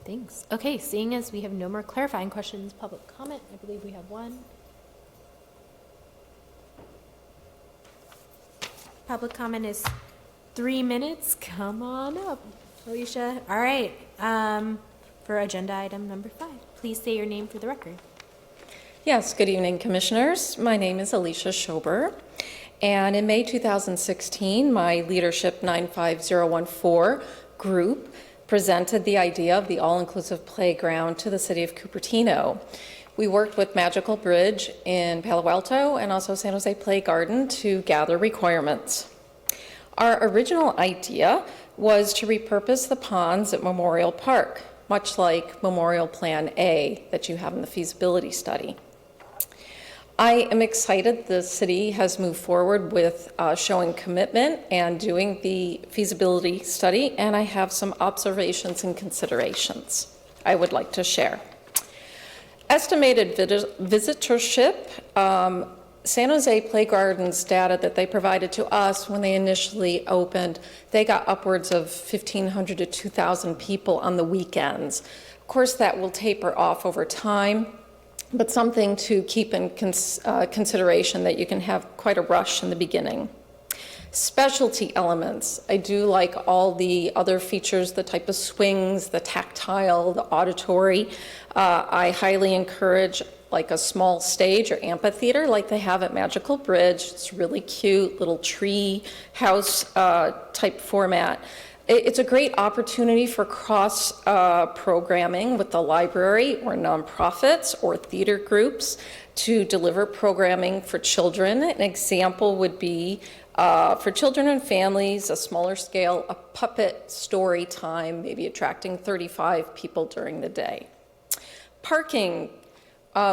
Thanks. Okay, seeing as we have no more clarifying questions, public comment, I believe we have one. Public comment is 3 minutes. Come on up, Alicia. All right, for agenda item number 5, please say your name for the record. Yes, good evening, Commissioners. My name is Alicia Schober, and in May 2016, my Leadership 95014 group presented the idea of the all-inclusive playground to the city of Cupertino. We worked with Magical Bridge in Palo Alto and also San Jose Play Garden to gather requirements. Our original idea was to repurpose the ponds at Memorial Park, much like Memorial Plan A that you have in the feasibility study. I am excited the city has moved forward with showing commitment and doing the feasibility study, and I have some observations and considerations I would like to share. Estimated visitorship, San Jose Play Gardens data that they provided to us when they initially opened, they got upwards of 1,500 to 2,000 people on the weekends. Of course, that will taper off over time, but something to keep in consideration that you can have quite a rush in the beginning. Specialty elements. I do like all the other features, the type of swings, the tactile, the auditory. I highly encourage like a small stage or amphitheater like they have at Magical Bridge. It's really cute, little tree house type format. It's a great opportunity for cross programming with the library or nonprofits or theater groups to deliver programming for children. An example would be for children and families, a smaller scale, a puppet story time, maybe attracting 35 people during the day. Parking.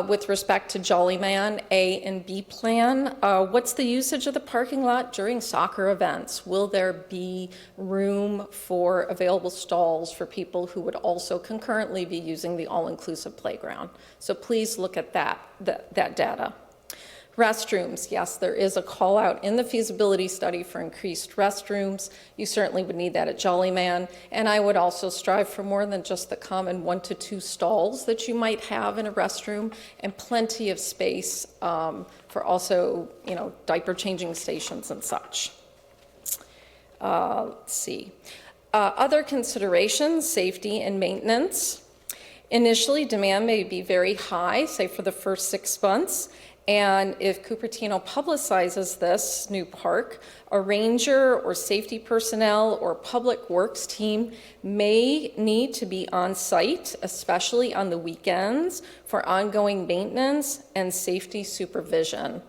With respect to Jollyman A and B plan, what's the usage of the parking lot during soccer events? Will there be room for available stalls for people who would also concurrently be using the all-inclusive playground? So please look at that data. Restrooms, yes, there is a call out in the feasibility study for increased restrooms. You certainly would need that at Jollyman. And I would also strive for more than just the common 1 to 2 stalls that you might have in a restroom, and plenty of space for also, diaper changing stations and such. Let's see. Other considerations, safety and maintenance. Initially, demand may be very high, say for the first 6 months. And if Cupertino publicizes this new park, a ranger or safety personnel or public works team may need to be on site, especially on the weekends, for ongoing maintenance and safety supervision.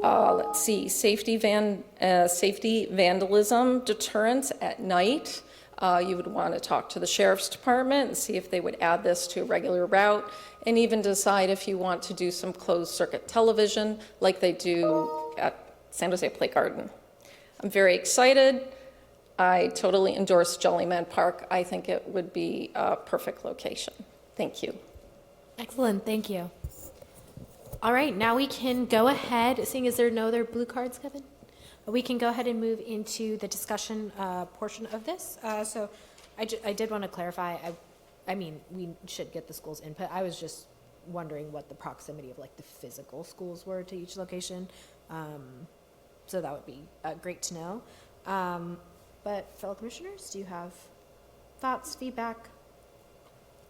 Let's see, safety vandalism deterrence at night. You would want to talk to the sheriff's department and see if they would add this to a regular route, and even decide if you want to do some closed circuit television like they do at San Jose Play Garden. I'm very excited. I totally endorse Jollyman Park. I think it would be a perfect location. Thank you. Excellent, thank you. All right, now we can go ahead, seeing as there are no other blue cards, Kevin, we can go ahead and move into the discussion portion of this. So I did want to clarify, I mean, we should get the school's input. I was just wondering what the proximity of like the physical schools were to each location. So that would be great to know. But fellow commissioners, do you have thoughts, feedback?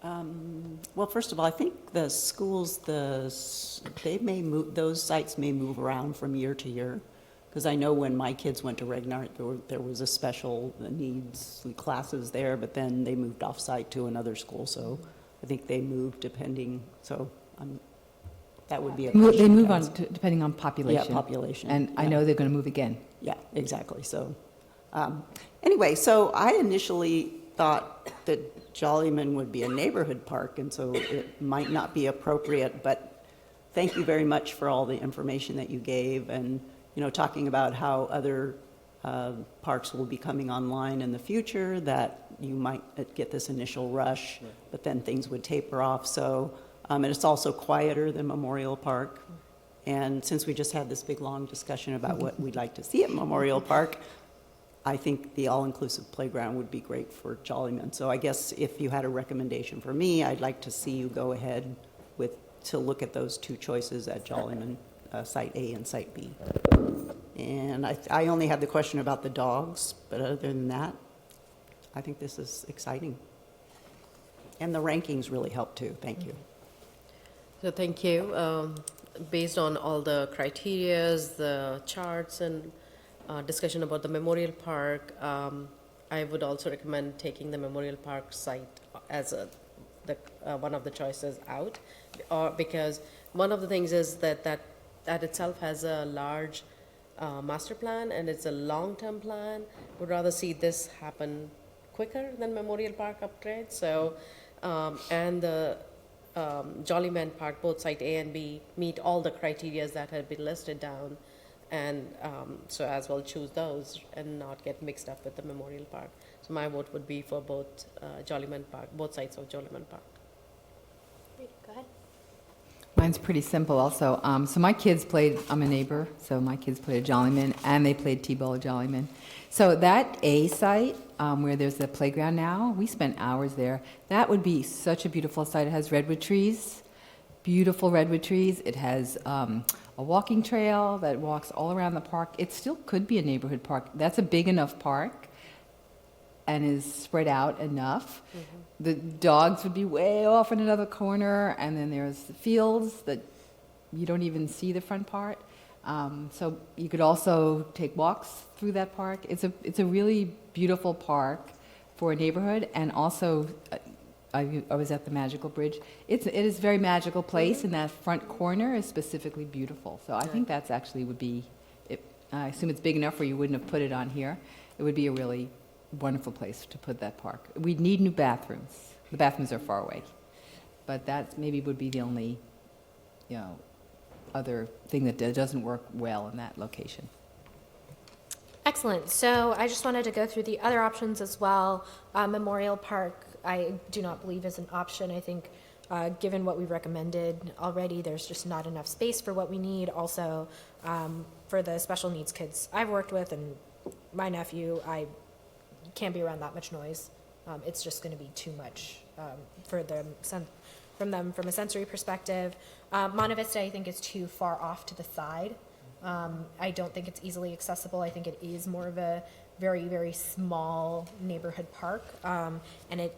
Well, first of all, I think the schools, they may move, those sites may move around from year to year. Because I know when my kids went to Regnart, there was a special needs classes there, but then they moved off-site to another school, so I think they moved depending, so that would be a question. They move to on ask. depending on population. Yeah, population. And I yeah. know they're going to move again. Yeah, exactly. So, anyway, so I initially thought that Jollyman would be a neighborhood park, and so it might not be appropriate, but thank you very much for all the information that you gave, and, you know, talking about how other parks will be coming online in the future, that you might get this initial rush, but then things would taper off. So, and it's also quieter than Memorial Park. And since we just had this big, long discussion about what we'd like to see at Memorial Park, I think the all-inclusive playground would be great for Jollyman. So I guess if you had a recommendation for me, I'd like to see you go ahead to look at those two choices at Jollyman, Site A and Site B. And I only had the question about the dogs, but other than that, I think this is exciting. And the rankings really help too. Thank you. So thank you. Based on all the criterias, the charts, and discussion about the Memorial Park, I would also recommend taking the Memorial Park site as one of the choices out, because one of the things is that itself has a large master plan, and it's a long-term plan. Would rather see this happen quicker than Memorial Park upgrade. So, and the Jollyman Park, both Site A and B, meet all the criteria that have been listed down, and so as well choose those and not get mixed up with the Memorial Park. So my vote would be for both Jollyman Park, both sides of Jollyman Park. Great, go ahead. Mine's pretty simple also. So my kids played, I'm a neighbor, so my kids played at Jollyman, and they played T-ball at Jollyman. So that A site, where there's the playground now, we spent hours there. That would be such a beautiful site. It has redwood trees, beautiful redwood trees. It has a walking trail that walks all around the park. It still could be a neighborhood park. That's a big enough park and is spread out enough. Mm-hmm. The dogs would be way off in another corner, and then there's the fields that you don't even see the front part. So you could also take walks through that park. It's a really beautiful park for a neighborhood, and also I was at the Magical Bridge. It is a very magical place, and that front corner is specifically beautiful. So I think that's actually would be. I assume it's big enough where you wouldn't have put it on here. It would be a really wonderful place to put that park. We'd need new bathrooms. The bathrooms are far away, but that maybe would be the only, other thing that doesn't work well in that location. Excellent. So I just wanted to go through the other options as well. Memorial Park, I do not believe is an option. I think given what we recommended already, there's just not enough space for what we need. Also, for the special needs kids I've worked with and my nephew, I can't be around that much noise. It's just going to be too much for them, from a sensory perspective. Monte Vista, I think, is too far off to the side. I don't think it's easily accessible. I think it is more of a very, very small neighborhood park, and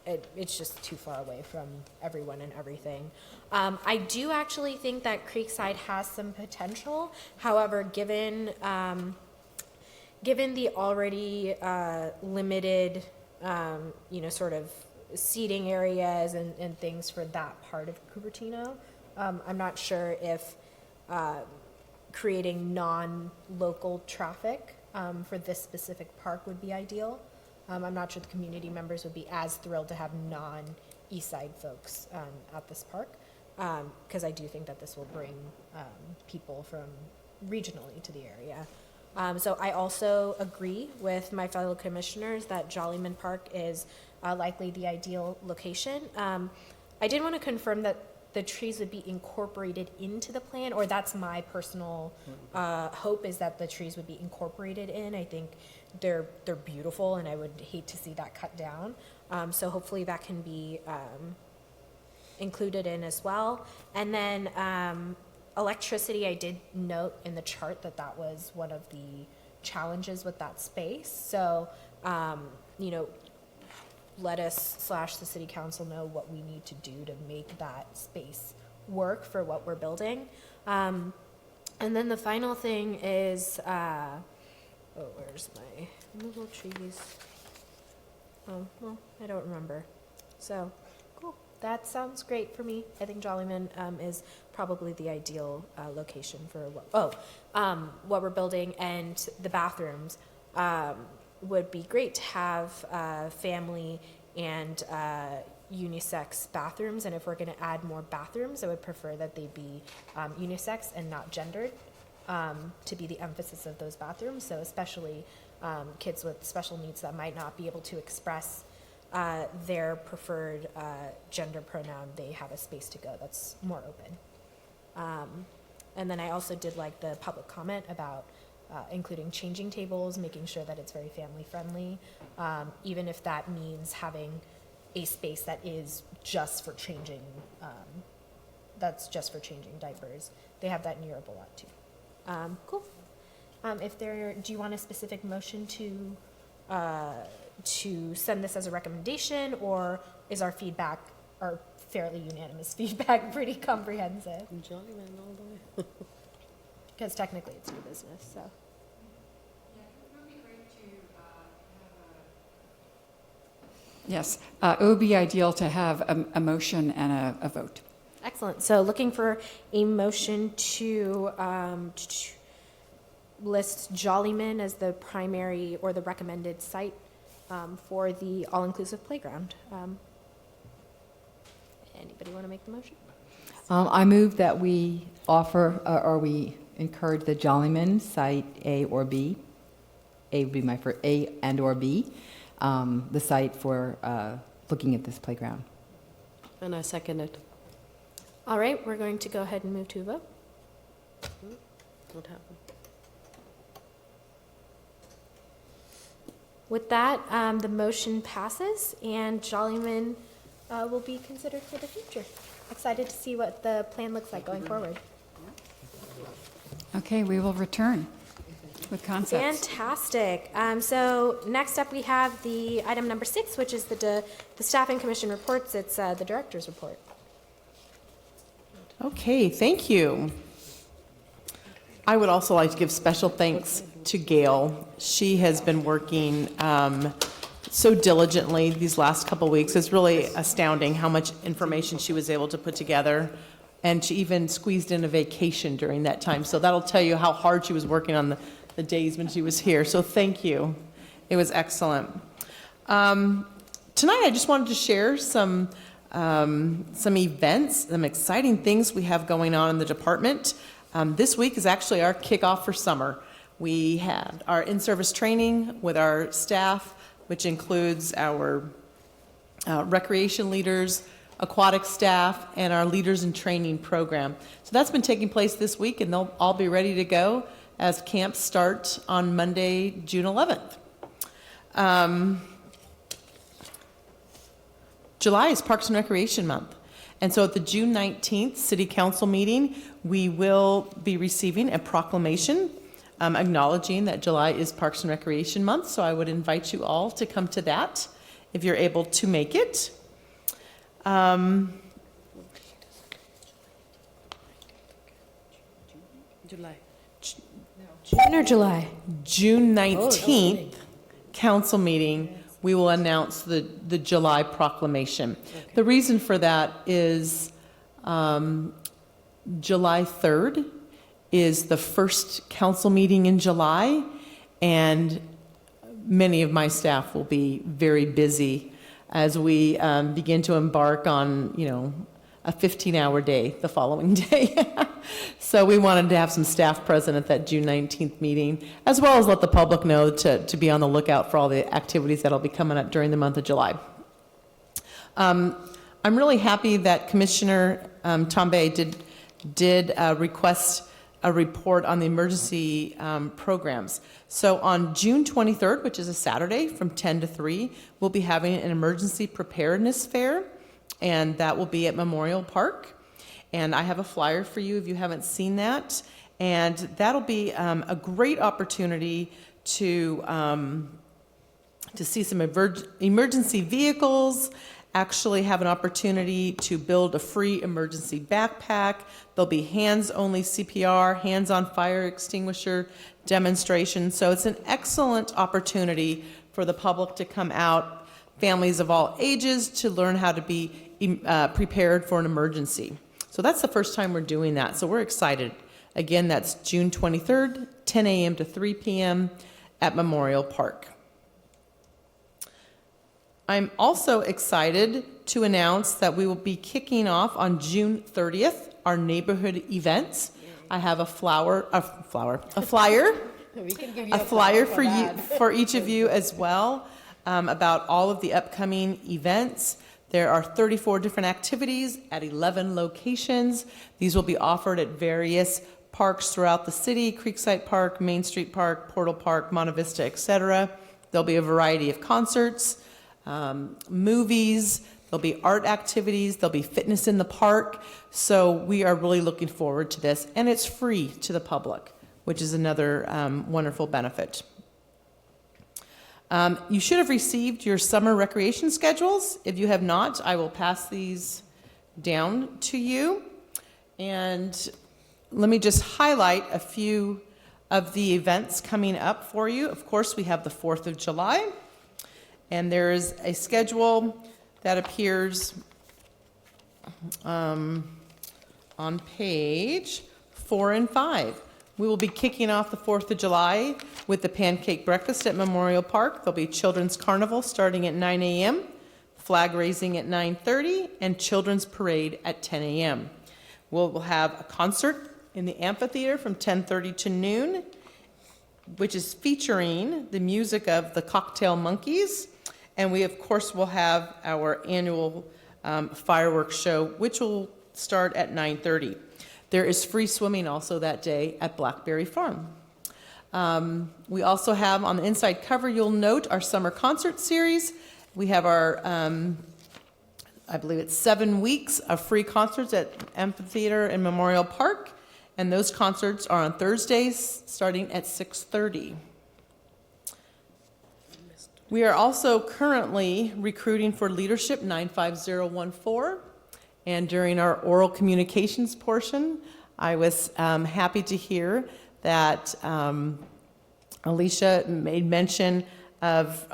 it's just too far away from everyone and everything. I do actually think that Creekside has some potential. However, given the already limited, sort of seating areas and things for that part of Cupertino, I'm not sure if creating non-local traffic for this specific park would be ideal. I'm not sure the community members would be as thrilled to have non-East Side folks at this park, because I do think that this will bring people from regionally to the area. So I also agree with my fellow commissioners that Jollyman Park is likely the ideal location. I did want to confirm that the trees would be incorporated into the plan, or that's my personal hope, is that the trees would be incorporated in. I think they're beautiful, and I would hate to see that cut down. So hopefully that can be included in as well. And then electricity, I did note in the chart that was one of the challenges with that space. So, let us / the city council know what we need to do to make that space work for what we're building. And then the final thing is, where's my removal trees? Oh, well, I don't remember. So, cool. That sounds great for me. I think Jollyman is probably the ideal location for what we're building, and the bathrooms would be great to have family and unisex bathrooms. And if we're going to add more bathrooms, I would prefer that they be unisex and not gendered to be the emphasis of those bathrooms. So especially kids with special needs that might not be able to express their preferred gender pronoun, they have a space to go that's more open. And then I also did like the public comment about including changing tables, making sure that it's very family friendly, even if that means having a space that is just for changing, diapers. They have that in Europe a lot too. Cool. Do you want a specific motion to send this as a recommendation, or is our feedback, our fairly unanimous feedback, pretty comprehensive? Jollyman all the way. Because technically it's new business, so. Yes, it would be ideal to have a motion and a vote. Excellent. So looking for a motion to list Jollyman as the primary or the recommended site for the all-inclusive playground. Anybody want to make the motion? I move that we offer, or we encourage the Jollyman site A or B. A would be my first, A and or B, the site for looking at this playground. And I second it. All right, we're going to go ahead and move to a vote. What happened? With that, the motion passes, and Jollyman will be considered for the future. Excited to see what the plan looks like going forward. Okay, we will return with concepts. Fantastic. So next up, we have the item number 6, which is the Staffing Commission reports. It's the director's report. Okay, thank you. I would also like to give special thanks to Gail. She has been working so diligently these last couple weeks. It's really astounding how much information she was able to put together. And she even squeezed in a vacation during that time. So that'll tell you how hard she was working on the days when she was here. So thank you. It was excellent. Tonight I just wanted to share some events, some exciting things we have going on in the department. This week is actually our kickoff for summer. We had our in-service training with our staff, which includes our recreation leaders, aquatic staff, and our leaders in training program. So that's been taking place this week, and they'll all be ready to go as camps start on Monday, June 11th. July is Parks and Recreation Month. And so at the June 19th City Council meeting, we will be receiving a proclamation acknowledging that July is Parks and Recreation Month. So I would invite you all to come to that if you're able to make it. July. June or July? June 19th council meeting, we will announce the July proclamation. The reason for that is July 3rd is the first council meeting in July, and many of my staff will be very busy as we begin to embark on, a 15-hour day the following day. So we wanted to have some staff present at that June 19th meeting, as well as let the public know to be on the lookout for all the activities that'll be coming up during the month of July. I'm really happy that Commissioner Tombe did request a report on the emergency programs. So on June 23rd, which is a Saturday from 10 to 3, we'll be having an emergency preparedness fair, and that will be at Memorial Park. And I have a flyer for you if you haven't seen that. And that'll be a great opportunity to see some emergency vehicles actually have an opportunity to build a free emergency backpack. There'll be hands-only CPR, hands-on fire extinguisher demonstration. So it's an excellent opportunity for the public to come out, families of all ages, to learn how to be prepared for an emergency. So that's the first time we're doing that. So we're excited. Again, that's June 23rd, 10 a.m. to 3 p.m. at Memorial Park. I'm also excited to announce that we will be kicking off on June 30th our neighborhood events. I have a flyer We can give a flyer for you, for each of you as well, about all of the upcoming events. There are 34 different activities at 11 locations. These will be offered at various parks throughout the city: Creekside Park, Main Street Park, Portal Park, Monte Vista, etc. There'll be a variety of concerts, movies, there'll be art activities, there'll be fitness in the park. So we are really looking forward to this, and it's free to the public, which is another wonderful benefit. You should have received your summer recreation schedules. If you have not, I will pass these down to you. And let me just highlight a few of the events coming up for you. Of course, we have the 4th of July, and there is a schedule that appears on page 4 and 5. We will be kicking off the 4th of July with the pancake breakfast at Memorial Park. There'll be children's carnival starting at 9 a.m., flag raising at 9:30, and children's parade at 10 a.m. We'll have a concert in the amphitheater from 10:30 to noon, which is featuring the music of the Cocktail Monkeys. And we, of course, will have our annual fireworks show, which will start at 9:30. There is free swimming also that day at Blackberry Farm. We also have on the inside cover, you'll note, our summer concert series. We have our, I believe it's 7 weeks of free concerts at Amphitheater and Memorial Park. And those concerts are on Thursdays starting at 6:30. We are also currently recruiting for Leadership 95014. And during our oral communications portion, I was happy to hear that Alicia made mention of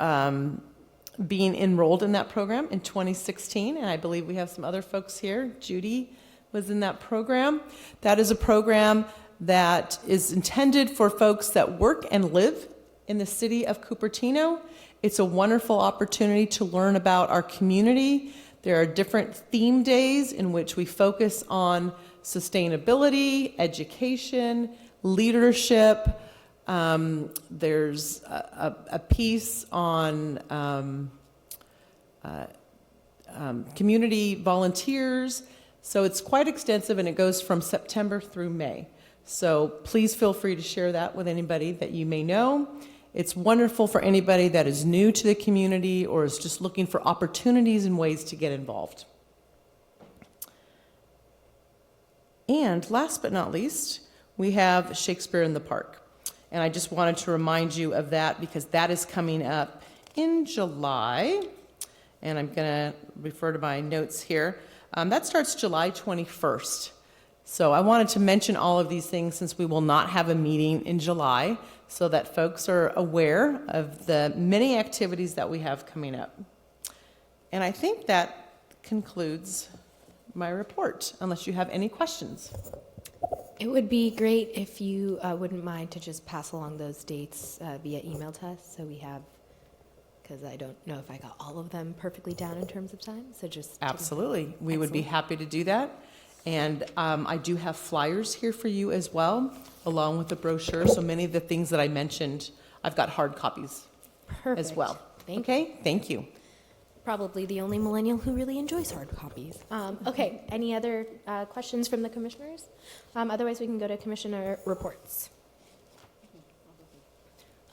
being enrolled in that program in 2016. And I believe we have some other folks here. Judy was in that program. That is a program that is intended for folks that work and live in the city of Cupertino. It's a wonderful opportunity to learn about our community. There are different theme days in which we focus on sustainability, education, leadership. There's a piece on community volunteers. So it's quite extensive, and it goes from September through May. So please feel free to share that with anybody that you may know. It's wonderful for anybody that is new to the community or is just looking for opportunities and ways to get involved. And last but not least, we have Shakespeare in the Park. And I just wanted to remind you of that because that is coming up in July. And I'm going to refer to my notes here. That starts July 21st. So I wanted to mention all of these things since we will not have a meeting in July, so that folks are aware of the many activities that we have coming up. And I think that concludes my report, unless you have any questions. It would be great if you wouldn't mind to just pass along those dates via email to us, so we have, because I don't know if I got all of them perfectly down in terms of time, so just... Absolutely. We would be Excellent. happy to do that. And I do have flyers here for you as well, along with the brochure. So many of the things that I mentioned, I've got hard copies Perfect. as well. Thank Okay, thank you. Probably the only millennial who really enjoys hard copies. Okay, any other questions from the commissioners? Otherwise, we can go to commissioner reports.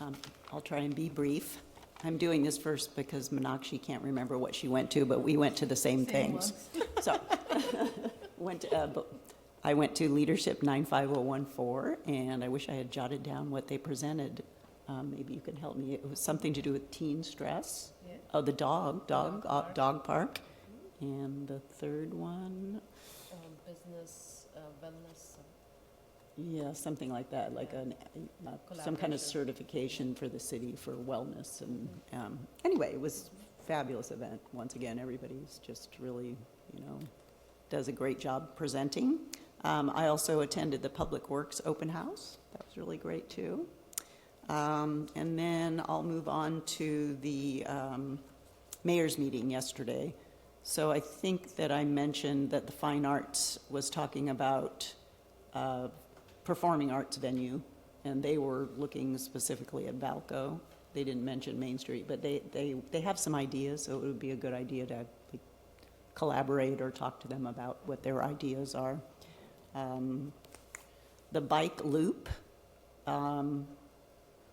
I'll try and be brief. I'm doing this first because Meenakshi can't remember what she went to, but we went to the same things. So I went to Leadership 95014, and I wish I had jotted down what they presented. Maybe you can help me. It was something to do with teen stress. Yeah. Oh, the dog park. And the third one, Business, wellness. yeah, something like that, like some kind of certification for the city for wellness. And anyway, it was a fabulous event. Once again, everybody's just really, does a great job presenting. I also attended the Public Works Open House. That was really great, too. And then I'll move on to the mayor's meeting yesterday. So I think that I mentioned that the Fine Arts was talking about performing arts venue, and they were looking specifically at Valco. They didn't mention Main Street, but they have some ideas, so it would be a good idea to collaborate or talk to them about what their ideas are. The bike loop,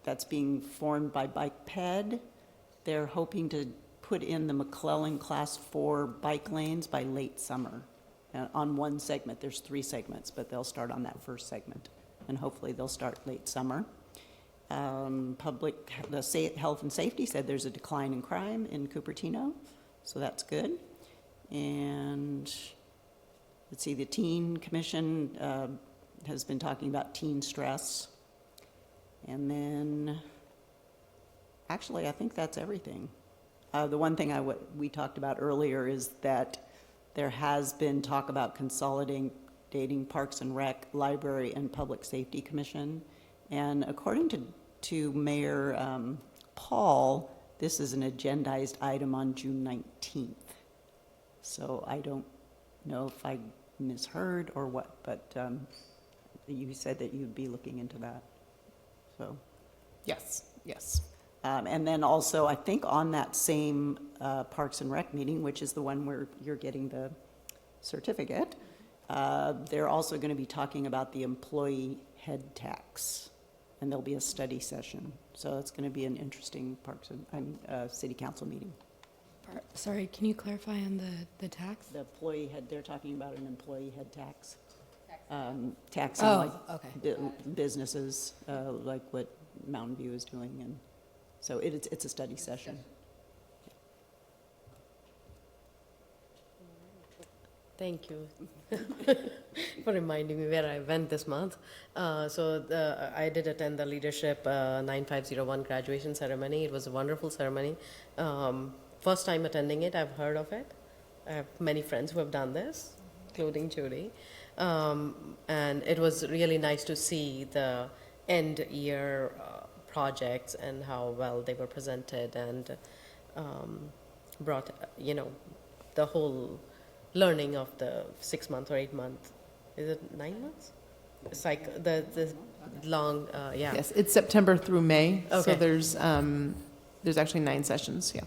that's being formed by Bike Ped. They're hoping to put in the McClellan Class 4 bike lanes by late summer. On one segment, there's 3 segments, but they'll start on that first segment, and hopefully they'll start late summer. The health and safety said there's a decline in crime in Cupertino, so that's good. And let's see, the Teen Commission has been talking about teen stress. And then, actually, I think that's everything. The one thing we talked about earlier is that there has been talk about consolidating Parks and Rec, Library, and Public Safety Commission. And according to Mayor Paul, this is an agendized item on June 19th. So I don't know if I misheard or what, but you said that you'd be looking into that. So, Yes. and then also, I think on that same Parks and Rec meeting, which is the one where you're getting the certificate, they're also going to be talking about the employee head tax, and there'll be a study session. So it's going to be an interesting city council meeting. Sorry, can you clarify on the tax? The employee head, they're talking about an employee head tax. Taxing okay. Businesses, like what Mountain View is doing, and so it's a study session. Thank you for reminding me where I went this month. I did attend the Leadership 9501 graduation ceremony. It was a wonderful ceremony. First time attending it, I've heard of it. I have many friends who have done this, including Judy. And it was really nice to see the end year projects and how well they were presented, and brought, the whole learning of the 6 month or 8 month, is it 9 months? It's like the long, yeah. Yes, it's September through May, so Okay. there's actually 9 sessions, yeah.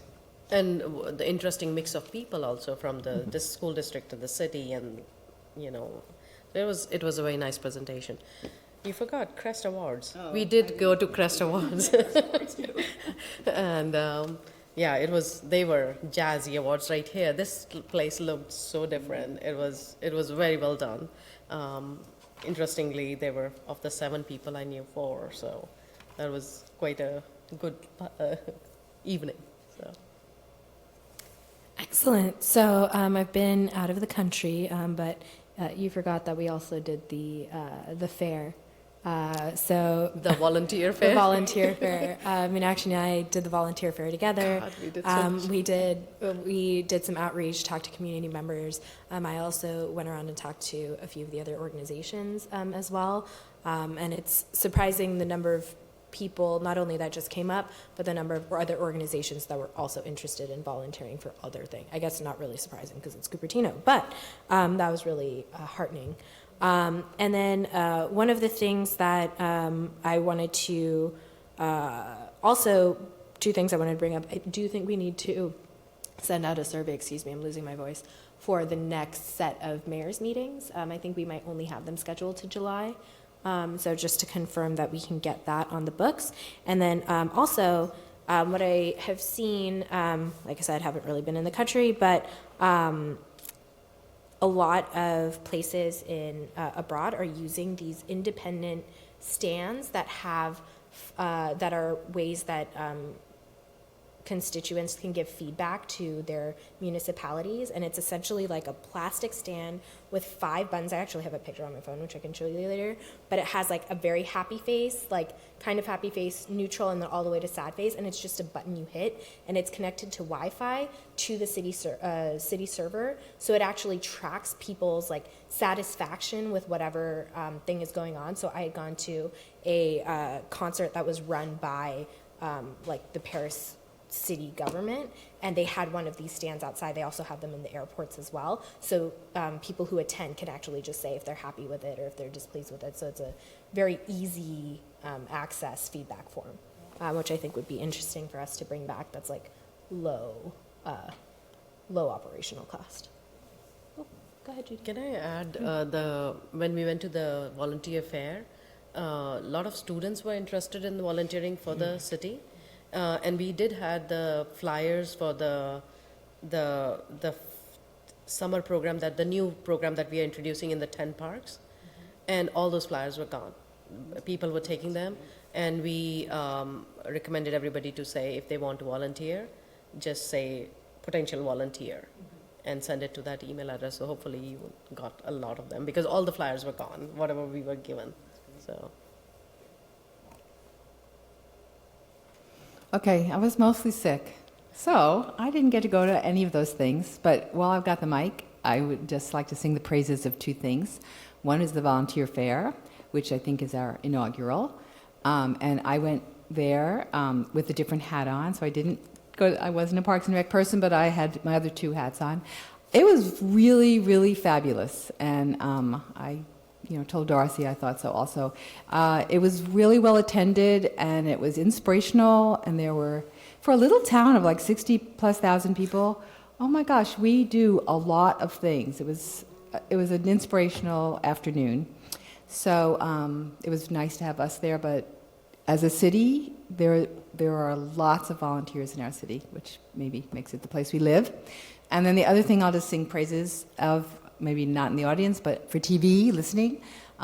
And the interesting mix of people also from the school district to the city, and, it was a very nice presentation. You forgot Crest Awards. Oh, We did go to Crest Awards. And, they were jazzy awards right here. This place looked so different. It was very well done. Interestingly, they were, of the 7 people I knew, 4, so that was quite a good evening, so. Excellent. So I've been out of the country, but you forgot that we also did the fair. So The volunteer the fair? volunteer fair. Actually, I did the volunteer fair together. God, we did so much. We did some outreach, talked to community members. I also went around and talked to a few of the other organizations as well. And it's surprising the number of people, not only that just came up, but the number of other organizations that were also interested in volunteering for other things. I guess not really surprising because it's Cupertino, but that was really heartening. And then one of the things that I wanted to, also 2 things I wanted to bring up. I do think we need to send out a survey, I'm losing my voice, for the next set of mayor's meetings. I think we might only have them scheduled to July. So just to confirm that we can get that on the books. And then also, what I have seen, like I said, haven't really been in the country, but a lot of places in abroad are using these independent stands that have that are ways that constituents can give feedback to their municipalities, and it's essentially like a plastic stand with 5 buttons. I actually have a picture on my phone, which I can show you later, but it has like a very happy face, like kind of happy face, neutral, and then all the way to sad face, and it's just a button you hit, and it's connected to Wi-Fi to the city server, so it actually tracks people's like satisfaction with whatever thing is going on. So I had gone to a concert that was run by like the Paris city government, and they had one of these stands outside. They also have them in the airports as well. So people who attend can actually just say if they're happy with it or if they're displeased with it. So it's a very easy access feedback form, which I think would be interesting for us to bring back. That's like low operational cost. Oh, go ahead, Judy. Can I add, when we went to the volunteer fair, a lot of students were interested in volunteering for the city. And we did had the flyers for the summer program, the new program that we are introducing in the 10 parks, and all those flyers were gone. People were taking them, and we recommended everybody to say if they want to volunteer, just say potential volunteer, and send it to that email address. So hopefully you got a lot of them, because all the flyers were gone, whatever we were given. So. Okay, I was mostly sick, so I didn't get to go to any of those things. But while I've got the mic, I would just like to sing the praises of 2 things. One is the volunteer fair, which I think is our inaugural, and I went there with a different hat on, so I didn't go. I wasn't a Parks and Rec person, but I had my other 2 hats on. It was really, really fabulous, and I told Darcy I thought so also. It was really well attended, and it was inspirational, and there were, for a little town of like 60,000+ people, oh my gosh, we do a lot of things. It was an inspirational afternoon. So it was nice to have us there, but as a city, there are lots of volunteers in our city, which maybe makes it the place we live. And then the other thing I'll just sing praises of, maybe not in the audience, but for TV, listening,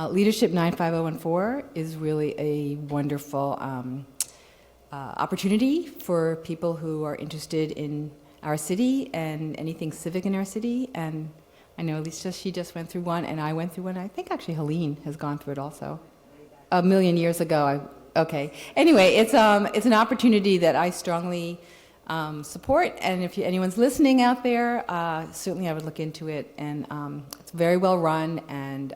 Leadership 95014 is really a wonderful opportunity for people who are interested in our city and anything civic in our city. And I know Lisa, she just went through one, and I went through one. I think actually Helene has gone through it also. A million years ago. Okay. Anyway, it's an opportunity that I strongly support, and if anyone's listening out there, certainly I would look into it. And it's very well run, and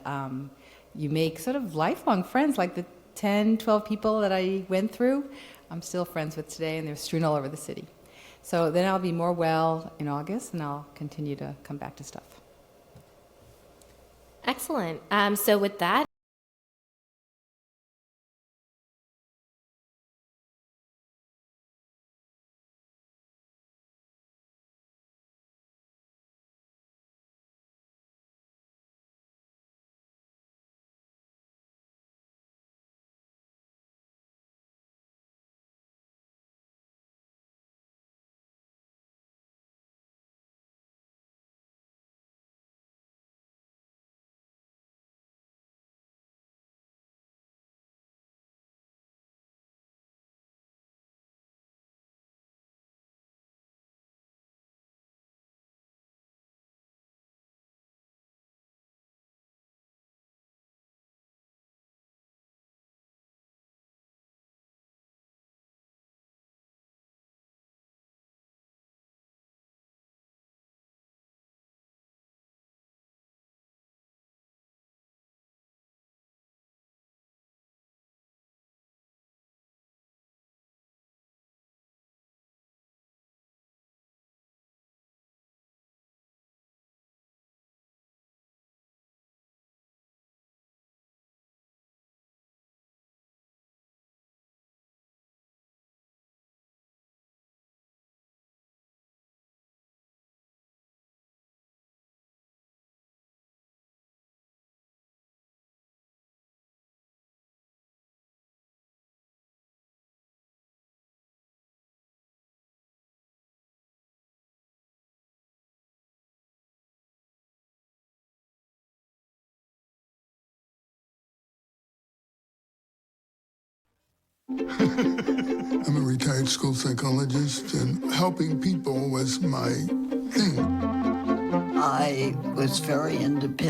you make sort of lifelong friends, like the 10, 12 people that I went through, I'm still friends with today, and they're strewn all over the city. So then I'll be more well in August, and I'll continue to come back to stuff. Excellent. So with that, I'm a retired school psychologist, and helping people was my thing. I was very independent.